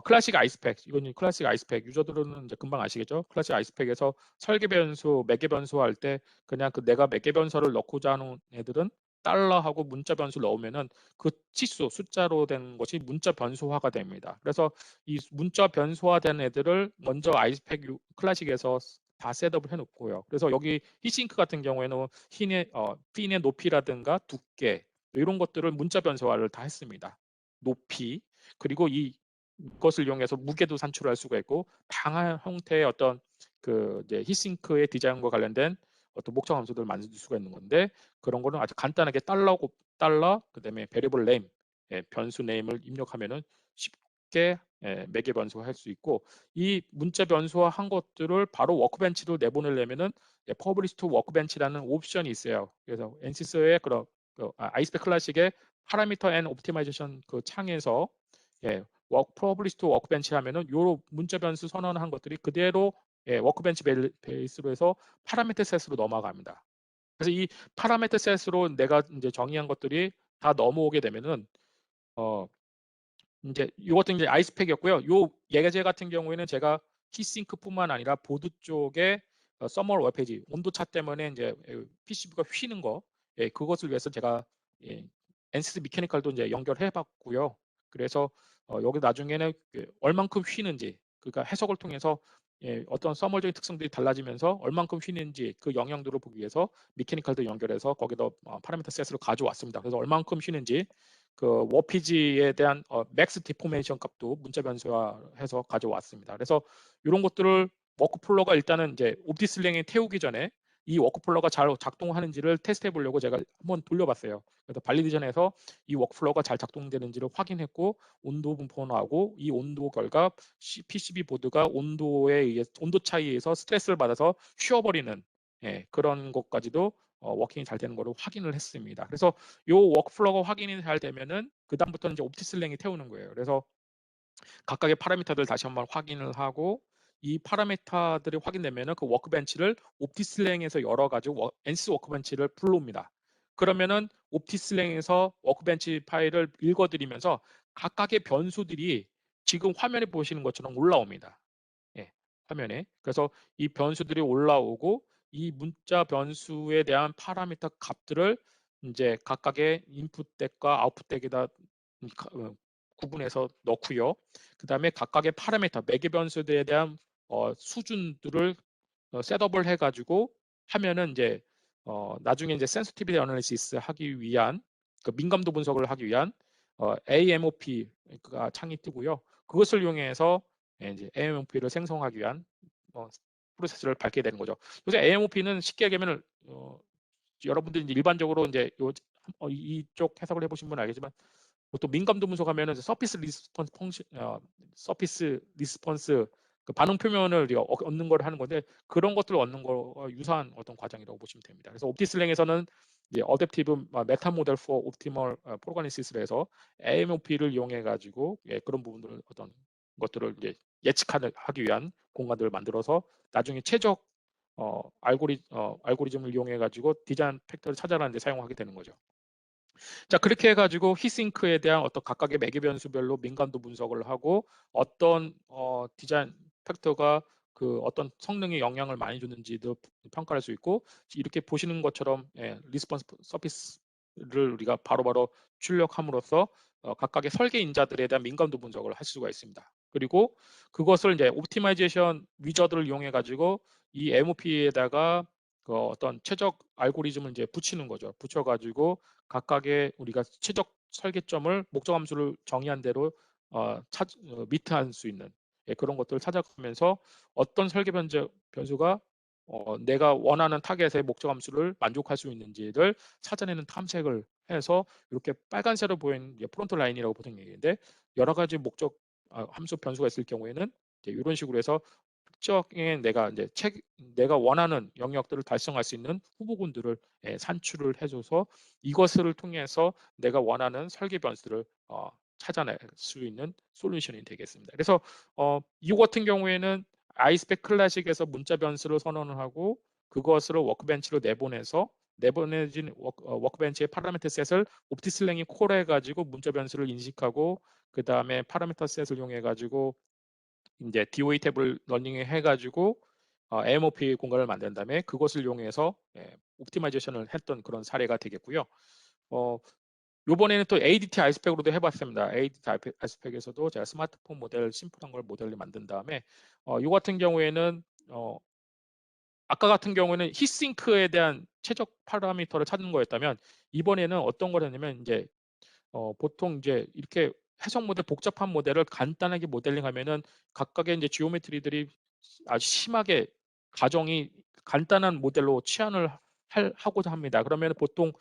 클래식 아이스팩 이건 클래식 아이스팩 유저들은 이제 금방 아시겠죠? 클래식 아이스팩에서 설계 변수, 매개 변수 할 때 그냥 그 내가 매개 변수를 넣고자 하는 애들은 달러하고 문자 변수 넣으면은 그 치수 숫자로 된 것이 문자 변수화가 됩니다. 그래서 이 문자 변수화된 애들을 먼저 아이스팩 클래식에서 다 셋업을 해놓고요. 그래서 여기 히싱크 같은 경우에는 핀의 높이라든가 두께 이런 것들을 문자 변수화를 다 했습니다. 높이 그리고 이것을 이용해서 무게도 산출할 수가 있고 다양한 형태의 어떤 그 이제 히싱크의 디자인과 관련된 어떤 목적 함수들을 만들 수가 있는 건데 그런 거는 아주 간단하게 달러 그다음에 베리블 네임 변수 네임을 입력하면은 쉽게 매개 변수화할 수 있고 이 문자 변수화 한 것들을 바로 워크벤치로 내보내려면은 퍼블리시 투 워크벤치라는 옵션이 있어요. 그래서 엔시스의 그런 아이스팩 클래식의 파라미터 앤 옵티마이제이션 그 창에서 퍼블리시 투 워크벤치 하면은 요 문자 변수 선언한 것들이 그대로 워크벤치 베이스로 해서 파라미터 셋으로 넘어갑니다. 그래서 이 파라미터 셋으로 내가 이제 정의한 것들이 다 넘어오게 되면은 이제 이것도 이제 아이스팩이었고요. 요 예제 같은 경우에는 제가 히싱크뿐만 아니라 보드 쪽에 서머 웹페이지 온도차 때문에 이제 PCB가 휘는 거 그것을 위해서 제가 엔시스 미케니컬도 이제 연결해봤고요. 그래서 여기 나중에는 얼만큼 휘는지 그러니까 해석을 통해서 어떤 서머적인 특성들이 달라지면서 얼만큼 휘는지 그 영향도를 보기 위해서 미케니컬도 연결해서 거기다 파라미터 셋을 가져왔습니다. 그래서 얼만큼 휘는지 그 워피지에 대한 맥스 디포메이션 값도 문자 변수화해서 가져왔습니다. 그래서 이런 것들을 워크플로가 일단은 이제 옵티슬랭에 태우기 전에 이 워크플로가 잘 작동하는지를 테스트해 보려고 제가 한번 돌려봤어요. 그래서 발리데이션에서 이 워크플로가 잘 작동되는지를 확인했고 온도 분포하고 이 온도 결과 PCB 보드가 온도 차이에 의해서 스트레스를 받아서 쉬어버리는 그런 것까지도 워킹이 잘 되는 거로 확인을 했습니다. 그래서 요 워크플로우가 확인이 잘 되면은 그 다음부터는 이제 옵티슬랭이 태우는 거예요. 그래서 각각의 파라미터들 다시 한번 확인을 하고 이 파라미터들이 확인되면은 그 워크벤치를 옵티슬랭에서 열어가지고 엔스 워크벤치를 불러옵니다. 그러면은 옵티슬랭에서 워크벤치 파일을 읽어드리면서 각각의 변수들이 지금 화면에 보시는 것처럼 올라옵니다. 화면에. 그래서 이 변수들이 올라오고 이 문자 변수에 대한 파라미터 값들을 이제 각각의 인풋 덱과 아웃풋 덱에다 구분해서 넣고요. 그다음에 각각의 파라미터, 매개 변수들에 대한 수준들을 셋업을 해가지고 하면은 이제 나중에 이제 센시티비티 어널리시스 하기 위한 그 민감도 분석을 하기 위한 AMOP가 창이 뜨고요. 그것을 이용해서 이제 AMOP를 생성하기 위한 프로세스를 밟게 되는 거죠. 그래서 AMOP는 쉽게 얘기하면 여러분들이 일반적으로 이제 이쪽 해석을 해보신 분은 알겠지만 보통 민감도 분석하면은 서피스 리스폰스 펑션, 서피스 리스폰스 그 반응 표면을 얻는 걸 하는 건데 그런 것들을 얻는 거와 유사한 어떤 과정이라고 보시면 됩니다. 그래서 옵티슬랭에서는 이제 어댑티브 메타 모델 for optimal 프로그니시스를 해서 AMOP를 이용해 가지고 그런 부분들 어떤 것들을 이제 예측하기 위한 공간들을 만들어서 나중에 최적 알고리즘을 이용해 가지고 디자인 팩터를 찾아내는 데 사용하게 되는 거죠. 자, 그렇게 해가지고 히싱크에 대한 어떤 각각의 매개 변수별로 민감도 분석을 하고 어떤 디자인 팩터가 그 어떤 성능에 영향을 많이 주는지도 평가할 수 있고 이렇게 보시는 것처럼 리스폰스 서피스를 우리가 바로바로 출력함으로써 각각의 설계인자들에 대한 민감도 분석을 할 수가 있습니다. 그리고 그것을 이제 옵티마이제이션 위저드를 이용해 가지고 이 MOP에다가 그 어떤 최적 알고리즘을 이제 붙이는 거죠. 붙여가지고 각각의 우리가 최적 설계점을 목적 함수를 정의한 대로 미트할 수 있는 그런 것들을 찾아가면서 어떤 설계 변수가 내가 원하는 타겟의 목적 함수를 만족할 수 있는지를 찾아내는 탐색을 해서 이렇게 빨간색으로 보이는 프론트 라인이라고 보통 얘기하는데 여러 가지 목적 함수 변수가 있을 경우에는 이제 이런 식으로 해서 특정의 내가 원하는 영역들을 달성할 수 있는 후보군들을 산출을 해줘서 이것을 통해서 내가 원하는 설계 변수를 찾아낼 수 있는 솔루션이 되겠습니다. 그래서 이 같은 경우에는 아이스펙 클래식에서 문자 변수를 선언을 하고 그것을 워크벤치로 내보내진 워크벤치의 파라미터 셋을 옵티슬랭이 콜해 가지고 문자 변수를 인식하고 그 다음에 파라미터 셋을 이용해 가지고 이제 DOA 탭을 러닝 해가지고 AMOP 공간을 만든 다음에 그것을 이용해서 옵티마이제이션을 했던 그런 사례가 되겠고요. 이번에는 또 ADT 아이스펙으로도 해봤습니다. ADT 아이스펙에서도 제가 스마트폰 모델 심플한 걸 모델을 만든 다음에 이 같은 경우에는 아까 같은 경우에는 히싱크에 대한 최적 파라미터를 찾는 거였다면 이번에는 어떤 거냐면 이제 보통 이제 이렇게 해석 모델, 복잡한 모델을 간단하게 모델링하면은 각각의 이제 지오메트리들이 아주 심하게 가정이 간단한 모델로 치환을 하고자 합니다. 그러면 보통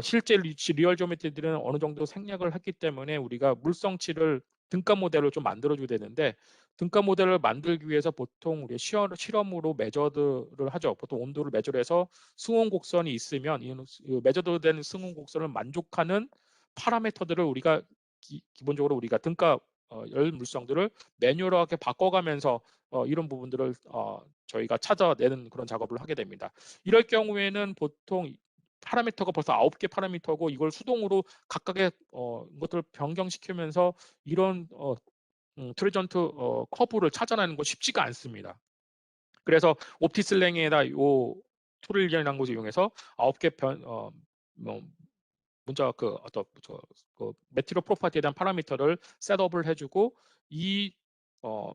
실제 리얼 지오메트리들은 어느 정도 생략을 했기 때문에 우리가 물성치를 등가 모델을 좀 만들어줘야 되는데 등가 모델을 만들기 위해서 보통 우리 실험으로 매저드를 하죠. 보통 온도를 매저해서 승온 곡선이 있으면 이 매저드된 승온 곡선을 만족하는 파라미터들을 우리가 기본적으로 우리가 등가 열 물성들을 매뉴얼하게 바꿔가면서 이런 부분들을 저희가 찾아내는 그런 작업을 하게 됩니다. 이럴 경우에는 보통 파라미터가 벌써 9개 파라미터고 이걸 수동으로 각각의 것들을 변경시키면서 이런 트리전트 커브를 찾아내는 거 쉽지가 않습니다. 그래서 옵티슬랭에다 이 툴이라는 것을 이용해서 9개 뭐 문자 그 매트리얼 프로퍼티에 대한 파라미터를 셋업을 해주고 이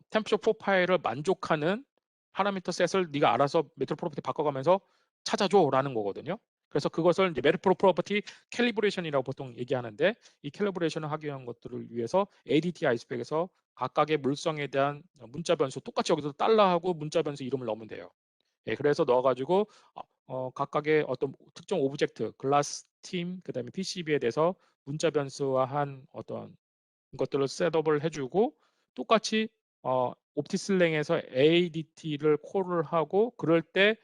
템퍼처 프로파일을 만족하는 파라미터 셋을 네가 알아서 매트리얼 프로퍼티 바꿔가면서 찾아줘라는 거거든요. 그래서 그것을 이제 매트리얼 프로퍼티 캘리브레이션이라고 보통 얘기하는데 이 캘리브레이션을 하기 위한 것들을 위해서 ADT 아이스펙에서 각각의 물성에 대한 문자 변수 똑같이 여기서 달러하고 문자 변수 이름을 넣으면 돼요. 그래서 넣어가지고 각각의 어떤 특정 오브젝트, 클래스, 팀, 그다음에 PCB에 대해서 문자 변수화한 어떤 것들을 셋업을 해주고 똑같이 옵티슬랭에서 ADT를 콜을 하고 그럴 때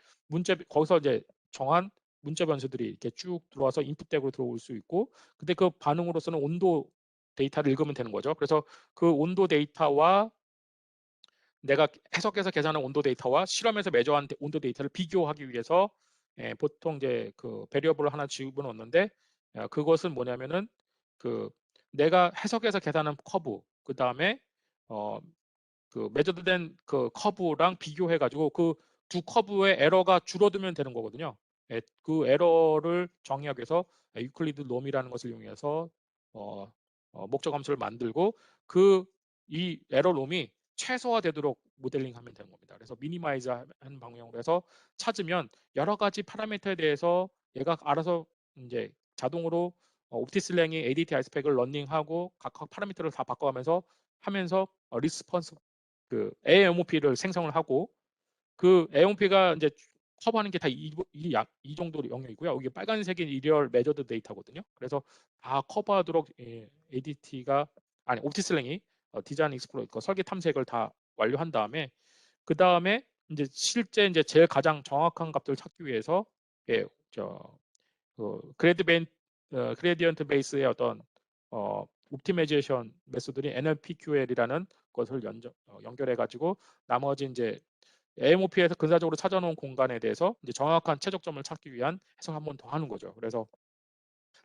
거기서 이제 정한 문자 변수들이 이렇게 쭉 들어와서 인풋 덱으로 들어올 수 있고 근데 그 반응으로서는 온도 데이터를 읽으면 되는 거죠. 그래서 그 온도 데이터와 내가 해석해서 계산한 온도 데이터와 실험에서 매저한 온도 데이터를 비교하기 위해서 보통 이제 그 베리어블을 하나 집어넣는데 그것은 뭐냐면은 그 내가 해석해서 계산한 커브 그 다음에 그 매저드된 그 커브랑 비교해 가지고 그 두 커브의 에러가 줄어들면 되는 거거든요. 그 에러를 정의하기 위해서 유클리드 놈이라는 것을 이용해서 목적 함수를 만들고 그 이 에러룸이 최소화되도록 모델링하면 되는 겁니다. 그래서 미니마이즈 하는 방향으로 해서 찾으면 여러 가지 파라미터에 대해서 얘가 알아서 이제 자동으로 옵티슬랭이 ADT 아이스펙을 러닝하고 각각 파라미터를 다 바꿔가면서 하면서 리스폰스 그 AMOP를 생성을 하고 그 AMOP가 이제 커버하는 게 다 이 정도 영역이고요. 이게 빨간색이 이리얼 메저드 데이터거든요. 그래서 다 커버하도록 ADT가 아니 옵티슬랭이 디자인 익스플로러 그 설계 탐색을 다 완료한 다음에 그 다음에 이제 실제 이제 제일 가장 정확한 값들을 찾기 위해서 예, 그레디언트 베이스의 어떤 옵티마이제이션 메소드들이 NLPQL이라는 것을 연결해 가지고 나머지 이제 AMOP에서 근사적으로 찾아놓은 공간에 대해서 이제 정확한 최적점을 찾기 위한 해석 한 번 더 하는 거죠. 그래서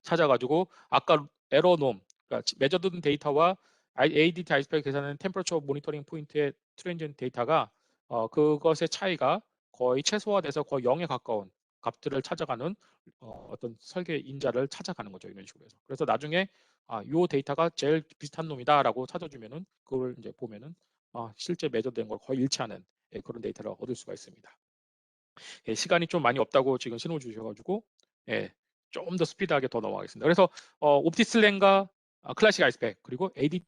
찾아가지고 아까 에러놈, 그러니까 매저드 데이터와 ADT 아이스팩 계산하는 템퍼러처 모니터링 포인트의 트랜지언트 데이터가 그것의 차이가 거의 최소화돼서 거의 0에 가까운 값들을 찾아가는 어떤 설계 인자를 찾아가는 거죠. 이런 식으로 해서. 그래서 나중에 이 데이터가 제일 비슷한 놈이다라고 찾아주면은 그걸 이제 보면은 실제 매저된 걸 거의 일치하는 그런 데이터를 얻을 수가 있습니다. 시간이 좀 많이 없다고 지금 신호 주셔가지고 좀 더 스피드하게 더 넘어가겠습니다. 그래서 옵티슬랭과 클래식 아이스팩 그리고 AD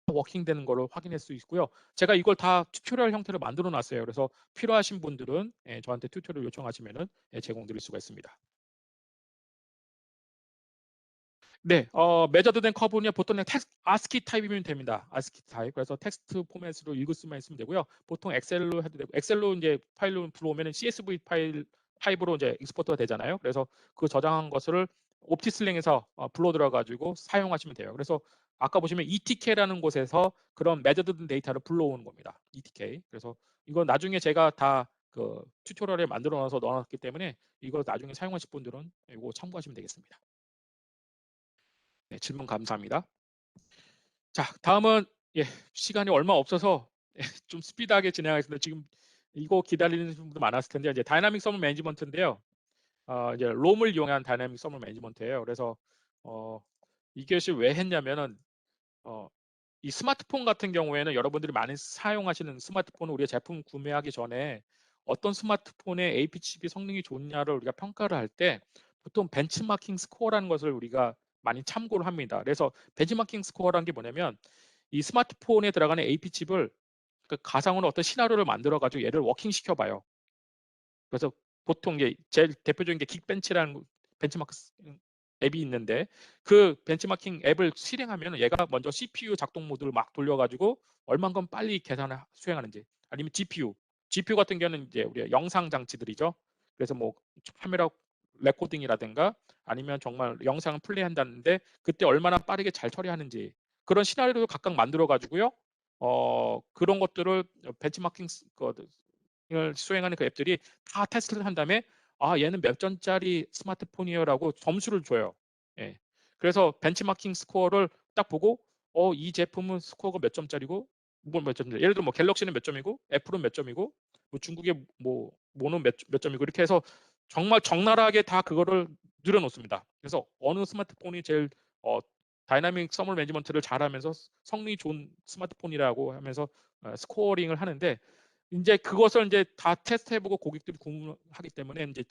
워킹되는 거를 확인할 수 있고요. 제가 이걸 다 튜토리얼 형태로 만들어 놨어요. 그래서 필요하신 분들은 저한테 튜토리얼 요청하시면 제공드릴 수가 있습니다. 네, 메저드된 커브는 보통 ASCII 타입이면 됩니다. ASCII 타입. 그래서 텍스트 포맷으로 읽을 수만 있으면 되고요. 보통 엑셀로 해도 되고, 엑셀로 이제 파일로 들어오면 CSV 파일 타입으로 이제 익스포트가 되잖아요. 그래서 그 저장한 것을 옵티슬랭에서 불러 들어가지고 사용하시면 돼요. 그래서 아까 보시면 ETK라는 곳에서 그런 메저드된 데이터를 불러오는 겁니다. ETK. 그래서 이거 나중에 제가 다 그 튜토리얼에 만들어 놔서 넣어놨기 때문에 이거 나중에 사용하실 분들은 이거 참고하시면 되겠습니다. 네, 질문 감사합니다. 자, 다음은 시간이 얼마 없어서 좀 스피드하게 진행하겠습니다. 지금 이거 기다리는 분들 많았을 텐데 이제 다이나믹 서머 매니지먼트인데요. 이제 롬을 이용한 다이나믹 서머 매니지먼트예요. 그래서 이것이 왜 했냐면은 이 스마트폰 같은 경우에는 여러분들이 많이 사용하시는 스마트폰을 우리가 제품 구매하기 전에 어떤 스마트폰의 AP 칩이 성능이 좋냐를 우리가 평가를 할 때 보통 벤치마킹 스코어라는 것을 우리가 많이 참고를 합니다. 그래서 벤치마킹 스코어라는 게 뭐냐면 이 스마트폰에 들어가는 AP 칩을 그 가상으로 어떤 시나리오를 만들어 가지고 얘를 워킹 시켜 봐요. 그래서 보통 이제 제일 대표적인 게 긱벤치라는 벤치마크 앱이 있는데 그 벤치마킹 앱을 실행하면 얘가 먼저 CPU 작동 모드를 막 돌려가지고 얼만큼 빨리 계산을 수행하는지 아니면 GPU 같은 경우는 이제 우리 영상 장치들이죠. 그래서 뭐 카메라 레코딩이라든가 아니면 정말 영상을 플레이한다는데 그때 얼마나 빠르게 잘 처리하는지 그런 시나리오를 각각 만들어 가지고요. 그런 것들을 벤치마킹 을 수행하는 그 앱들이 다 테스트를 한 다음에 얘는 몇 점짜리 스마트폰이에요라고 점수를 줘요. 예. 그래서 벤치마킹 스코어를 딱 보고 이 제품은 스코어가 몇 점짜리고 뭐몇 점 예를 들어 뭐 갤럭시는 몇 점이고 애플은 몇 점이고 뭐 중국의 뭐 뭐는 몇 점이고 이렇게 해서 정말 적나라하게 다 그거를 늘어놓습니다. 그래서 어느 스마트폰이 제일 다이나믹 서멀 매니지먼트를 잘하면서 성능이 좋은 스마트폰이라고 하면서 스코어링을 하는데 이제 그것을 이제 다 테스트해보고 고객들이 궁금하기 때문에 이제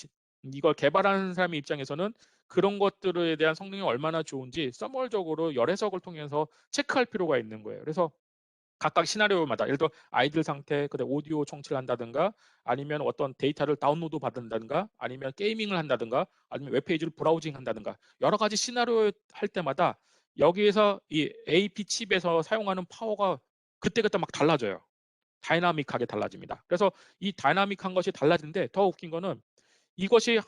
이걸 개발하는 사람의 입장에서는 그런 것들에 대한 성능이 얼마나 좋은지 서멀적으로 열 해석을 통해서 체크할 필요가 있는 거예요. 그래서 각각 시나리오마다 예를 들어 아이들 상태, 그다음 오디오 청취를 한다든가 아니면 어떤 데이터를 다운로드 받는다든가 아니면 게이밍을 한다든가 아니면 웹페이지를 브라우징 한다든가 여러 가지 시나리오 할 때마다 여기에서 이 AP 칩에서 사용하는 파워가 그때그때 막 달라져요. 다이나믹하게 달라집니다. 그래서 이 다이나믹한 것이 달라지는데 더 웃긴 거는 이것이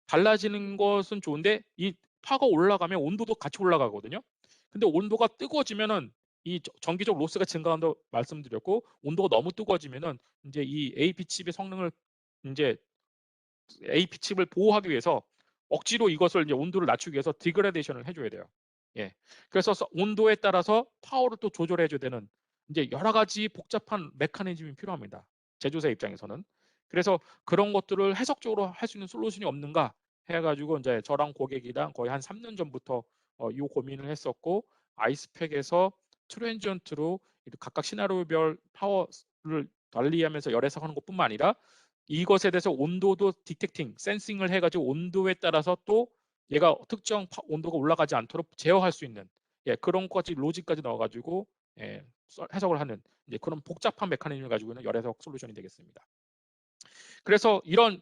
달라지는 것은 좋은데 이 파가 올라가면 온도도 같이 올라가거든요. 근데 온도가 뜨거워지면은 이 전기적 로스가 증가한다고 말씀드렸고 온도가 너무 뜨거워지면은 이제 이 AP 칩의 성능을 이제 AP 칩을 보호하기 위해서 억지로 이것을 이제 온도를 낮추기 위해서 디그레데이션을 해줘야 돼요. 예. 그래서 온도에 따라서 파워를 또 조절해줘야 되는 이제 여러 가지 복잡한 메커니즘이 필요합니다. 제조사 입장에서는. 그래서 그런 것들을 해석적으로 할 수 있는 솔루션이 없는가 해가지고 이제 저랑 고객이랑 거의 한 3년 전부터 이 고민을 했었고 아이스팩에서 트랜지언트로 각각 시나리오별 파워를 달리하면서 열 해석하는 것뿐만 아니라 이것에 대해서 온도도 디텍팅, 센싱을 해가지고 온도에 따라서 또 얘가 특정 온도가 올라가지 않도록 제어할 수 있는 그런 것까지 로직까지 넣어가지고 해석을 하는 그런 복잡한 메커니즘을 가지고 있는 열 해석 솔루션이 되겠습니다. 그래서 이런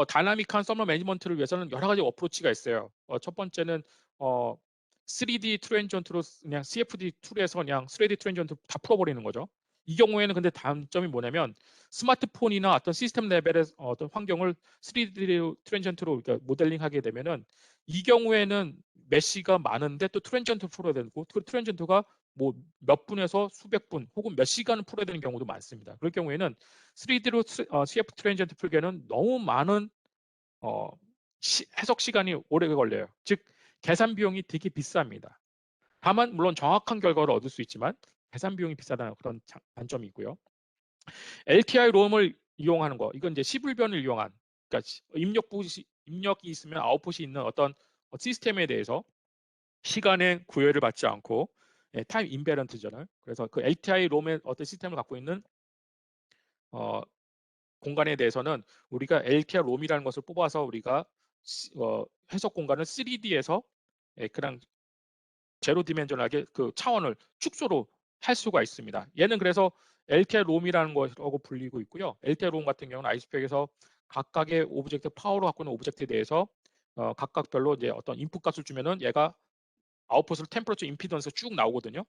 다이나믹한 서머 매니지먼트를 위해서는 여러 가지 어프로치가 있어요. 첫 번째는 3D 트랜지언트로 그냥 CFD 툴에서 그냥 3D 트랜지언트 다 풀어버리는 거죠. 이 경우에는 근데 단점이 뭐냐면 스마트폰이나 어떤 시스템 레벨의 어떤 환경을 3D 트랜지언트로 그러니까 모델링하게 되면은 이 경우에는 메시가 많은데 또 트랜지언트 풀어야 되고 그 트랜지언트가 뭐 몇 분에서 수백 분 혹은 몇 시간을 풀어야 되는 경우도 많습니다. 그럴 경우에는 3D로 CF 트랜지언트 풀기에는 너무 많은 해석 시간이 오래 걸려요. 즉 계산 비용이 되게 비쌉니다. 다만 물론 정확한 결과를 얻을 수 있지만 계산 비용이 비싸다는 그런 단점이 있고요. LTI 롬을 이용하는 거, 이건 이제 시불변을 이용한, 그러니까 입력이 있으면 아웃풋이 있는 어떤 시스템에 대해서 시간의 구애를 받지 않고 타임 인베런트잖아요. 그래서 그 LTI 롬의 어떤 시스템을 갖고 있는 공간에 대해서는 우리가 LTI 롬이라는 것을 뽑아서 우리가 해석 공간을 3D에서 그냥 제로 디멘전하게 그 차원을 축소로 할 수가 있습니다. 얘는 그래서 LTI 롬이라는 것이라고 불리고 있고요. LTI 롬 같은 경우는 아이스팩에서 각각의 오브젝트 파워로 갖고 있는 오브젝트에 대해서 각각별로 이제 어떤 인풋 값을 주면은 얘가 아웃풋으로 템퍼러처 임피던스가 쭉 나오거든요.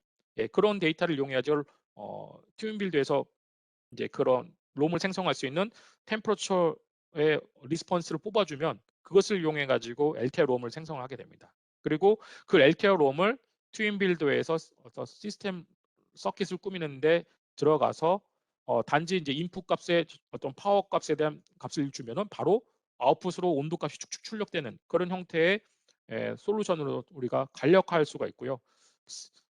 그런 데이터를 이용해야지 튜닝 빌드에서 이제 그런 롬을 생성할 수 있는 템퍼러처의 리스폰스를 뽑아주면 그것을 이용해 가지고 LTI 롬을 생성하게 됩니다. 그리고 그 LTI 롬을 트윈 빌드에서 어떤 시스템 서킷을 꾸미는데 들어가서 단지 이제 인풋 값에 어떤 파워 값에 대한 값을 주면은 바로 아웃풋으로 온도 값이 축축 출력되는 그런 형태의 솔루션으로 우리가 간략화할 수가 있고요.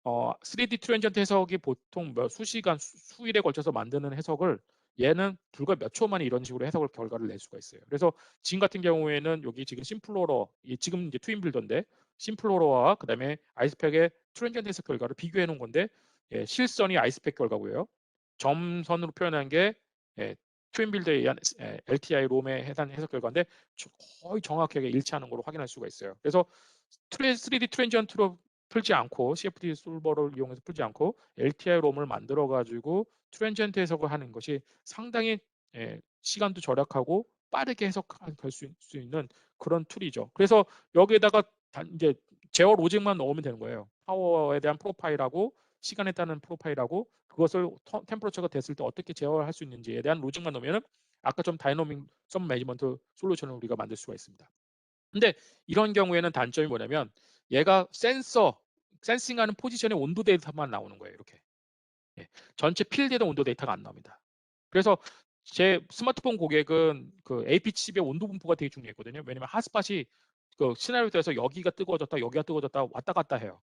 3D 트랜지언트 해석이 보통 수시간, 수일에 걸쳐서 만드는 해석을 얘는 불과 몇 초 만에 이런 식으로 해석을 결과를 낼 수가 있어요. 그래서 지금 같은 경우에는 여기 지금 심플로러, 지금 이제 트윈 빌더인데 심플로러와 그다음에 아이스팩의 트랜지언트 해석 결과를 비교해 놓은 건데 실선이 아이스팩 결과고요. 점선으로 표현한 게 트윈 빌더에 의한 LTI 롬에 해당 해석 결과인데 거의 정확하게 일치하는 걸로 확인할 수가 있어요. 그래서 3D 트랜지언트로 풀지 않고 CFD 솔버를 이용해서 풀지 않고 LTI 롬을 만들어 가지고 트랜지언트 해석을 하는 것이 상당히 시간도 절약하고 빠르게 해석할 수 있는 그런 툴이죠. 그래서 여기에다가 이제 제어 로직만 넣으면 되는 거예요. 파워에 대한 프로파일하고 시간에 따른 프로파일하고 그것을 템퍼러처가 됐을 때 어떻게 제어할 수 있는지에 대한 로직만 넣으면 아까 좀 다이너믹 썸 매니지먼트 솔루션을 우리가 만들 수가 있습니다. 근데 이런 경우에는 단점이 뭐냐면 얘가 센싱하는 포지션의 온도 데이터만 나오는 거예요. 이렇게. 전체 필드에 대한 온도 데이터가 안 나옵니다. 그래서 제 스마트폰 고객은 그 AP 칩의 온도 분포가 되게 중요했거든요. 왜냐면 핫스팟이 그 시나리오에 따라서 여기가 뜨거워졌다, 여기가 뜨거워졌다 왔다 갔다 해요.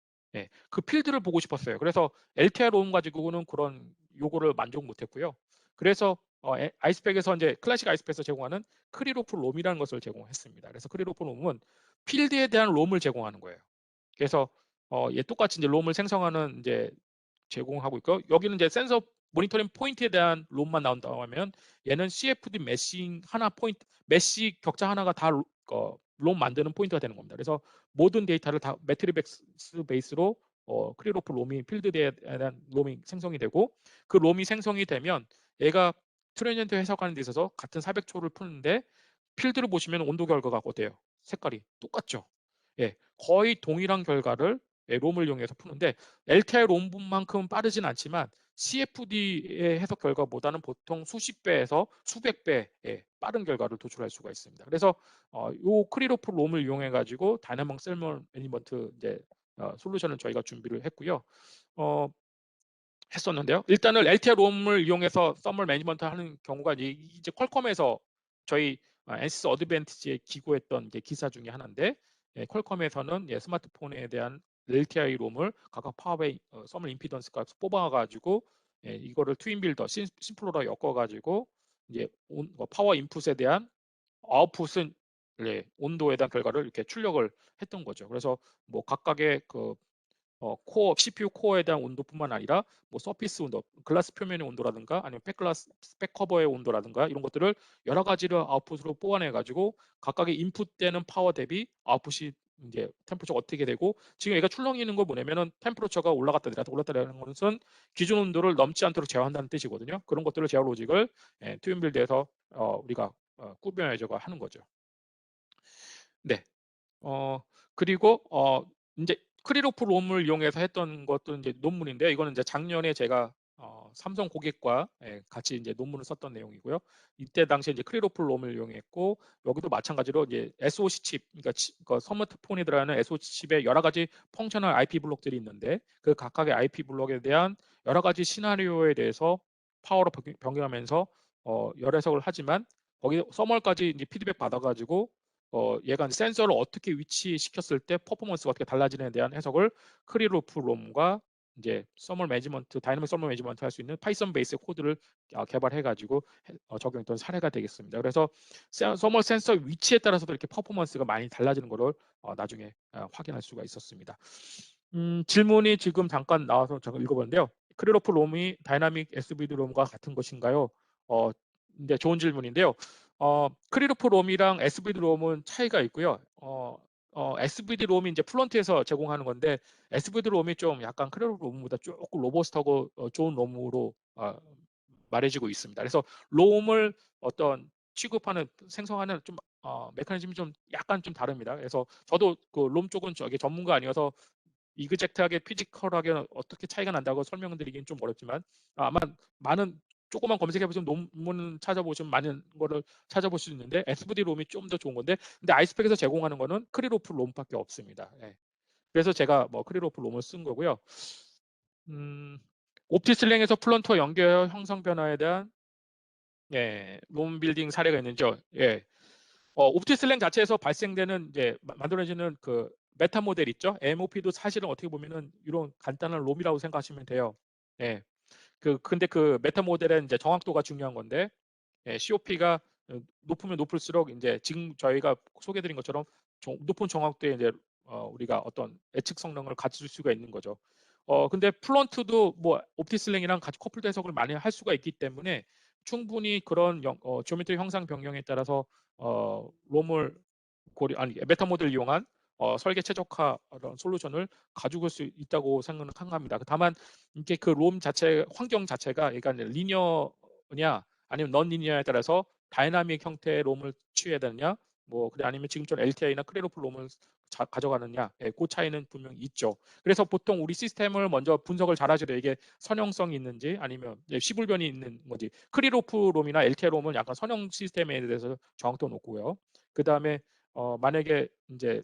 그 필드를 보고 싶었어요. 그래서 LTI 롬 가지고는 그런 요구를 만족 못했고요. 그래서 아이스팩에서 이제 클래식 아이스팩에서 제공하는 크리로프 롬이라는 것을 제공했습니다. 그래서 크리로프 롬은 필드에 대한 롬을 제공하는 거예요. 그래서 얘 똑같이 이제 롬을 생성하는 이제 제공하고 있고 여기는 이제 센서 모니터링 포인트에 대한 롬만 나온다고 하면 얘는 CFD 메싱 하나 포인트 메시 격자 하나가 다 롬 만드는 포인트가 되는 겁니다. 그래서 모든 데이터를 다 매트리백스 베이스로 크리로프 롬이 필드에 대한 롬이 생성이 되고 그 롬이 생성이 되면 얘가 트랜지언트 해석하는 데 있어서 같은 400초를 푸는데 필드를 보시면 온도 결과가 어때요? 색깔이 똑같죠. 거의 동일한 결과를 롬을 이용해서 푸는데 LTI 롬만큼은 빠르진 않지만 CFD의 해석 결과보다는 보통 수십 배에서 수백 배의 빠른 결과를 도출할 수가 있습니다. 그래서 이 크리로프 롬을 이용해 가지고 다이나믹 셀머 매니지먼트 이제 솔루션을 저희가 준비를 했고요. 했었는데요. 일단은 LTI 롬을 이용해서 썸머 매니지먼트 하는 경우가 이제 퀄컴에서 저희 엔시스 어드밴티지에 기고했던 기사 중에 하나인데 퀄컴에서는 스마트폰에 대한 LTI 롬을 각각 파워웨이 썸머 임피던스 값 뽑아가지고 이거를 트윈 빌더 심플로러 엮어가지고 이제 파워 인풋에 대한 아웃풋은 온도에 대한 결과를 이렇게 출력을 했던 거죠. 그래서 뭐 각각의 코어 CPU 코어에 대한 온도뿐만 아니라 뭐 서피스 온도, 글라스 표면의 온도라든가 아니면 백커버의 온도라든가 이런 것들을 여러 가지를 아웃풋으로 뽑아내 가지고 각각의 인풋되는 파워 대비 아웃풋이 이제 템퍼처가 어떻게 되고, 지금 얘가 출렁이는 거 뭐냐면은 템퍼처가 올라갔다 내렸다 올랐다 내리는 것은 기준 온도를 넘지 않도록 제어한다는 뜻이거든요. 그런 것들을 제어 로직을 투윈 빌드에서 우리가 꾸며내줘가 하는 거죠. 네. 어 그리고 인제 크리로프 롬을 이용해서 했던 것도 인제 논문인데요. 이거는 이제 작년에 제가 삼성 고객과 같이 인제 논문을 썼던 내용이고요. 이때 당시에 이제 크리로프 롬을 이용했고, 여기도 마찬가지로 이제 SoC 칩, 그러니까 스마트폰에 들어가는 SoC 칩에 여러 가지 펑셔널 IP 블록들이 있는데, 그 각각의 IP 블록에 대한 여러 가지 시나리오에 대해서 파워로 변경하면서 여러 해석을 하지만, 거기에 서멀까지 이제 피드백 받아 가지고 얘가 센서를 어떻게 위치시켰을 때 퍼포먼스가 어떻게 달라지는에 대한 해석을 크리로프 롬과 이제 서멀 매니지먼트, 다이내믹 서멀 매니지먼트 할 수 있는 파이썬 베이스 코드를 개발해 가지고 적용했던 사례가 되겠습니다. 그래서 서멀 센서 위치에 따라서도 이렇게 퍼포먼스가 많이 달라지는 것을 나중에 확인할 수가 있었습니다. 질문이 지금 잠깐 나와서 제가 읽어보는데요. 크리로프 롬이 다이나믹 SVD 롬과 같은 것인가요? 이제 좋은 질문인데요. 크리로프 롬이랑 SVD 롬은 차이가 있고요. SVD 롬이 이제 플런트에서 제공하는 건데, SVD 롬이 좀 약간 크리로프 롬보다 조금 로버스트하고 좋은 롬으로 말해지고 있습니다. 그래서 롬을 어떤 취급하는 생성하는 좀 메커니즘이 좀 약간 좀 다릅니다. 그래서 저도 그 롬 쪽은 저기 전문가 아니어서 이그젝트하게 피지컬하게 어떻게 차이가 난다고 설명드리긴 좀 어렵지만, 아마 많은 조금만 검색해 보시면 논문 찾아보시면 많은 거를 찾아볼 수 있는데, SVD 롬이 좀 더 좋은 건데, 근데 아이스팩에서 제공하는 거는 크리로프 롬밖에 없습니다. 그래서 제가 뭐 크리로프 롬을 쓴 거고요. 옵티슬랭에서 플런트와 연결 형성 변화에 대한 롬 빌딩 사례가 있는죠. 옵티슬랭 자체에서 발생되는 이제 만들어지는 그 메타 모델 있죠. MOP도 사실은 어떻게 보면은 이런 간단한 롬이라고 생각하시면 돼요. 근데 그 메타 모델은 이제 정확도가 중요한 건데, COP가 높으면 높을수록 이제 지금 저희가 소개드린 것처럼 높은 정확도에 이제 우리가 어떤 예측 성능을 갖출 수가 있는 거죠. 근데 플런트도 뭐 옵티슬랭이랑 같이 커플드 해석을 많이 할 수가 있기 때문에 충분히 그런 지오메트리 형상 변경에 따라서 롬을 메타 모델을 이용한 설계 최적화 솔루션을 가지고 올 수 있다고 생각합니다. 다만 이게 그 롬 자체 환경 자체가 그러니까 리니어냐 아니면 넌 리니어에 따라서 다이나믹 형태의 롬을 취해야 되느냐, 뭐 그래 아니면 지금처럼 LTI나 크레로플 롬을 가져가느냐, 그 차이는 분명히 있죠. 그래서 보통 우리 시스템을 먼저 분석을 잘 하셔야 돼요. 이게 선형성이 있는지 아니면 시불변이 있는 건지. 크리로프 롬이나 LTI 롬은 약간 선형 시스템에 대해서 정확도 높고요. 그 다음에 만약에 이제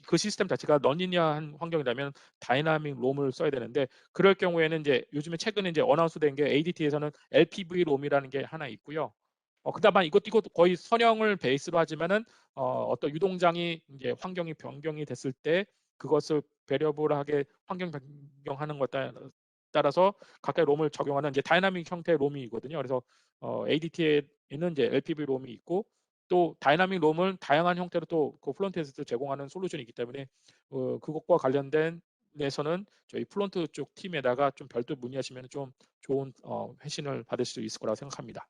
그 시스템 자체가 넌리니어한 환경이라면 다이나믹 롬을 써야 되는데, 그럴 경우에는 이제 요즘에 최근에 이제 어나운스된 게 ADT에서는 LPV 롬이라는 게 하나 있고요. 그다음에 이것도 거의 선형을 베이스로 하지만은 어떤 유동장이 이제 환경이 변경이 됐을 때 그것을 베리어블하게 환경 변경하는 것에 따라서 각각의 롬을 적용하는 이제 다이나믹 형태의 롬이거든요. 그래서 ADT에는 이제 LPV 롬이 있고, 또 다이나믹 롬은 다양한 형태로 또 그 플런트에서 제공하는 솔루션이 있기 때문에 그것과 관련된 에서는 저희 플런트 쪽 팀에다가 좀 별도 문의하시면 좀 좋은 회신을 받을 수 있을 거라고 생각합니다.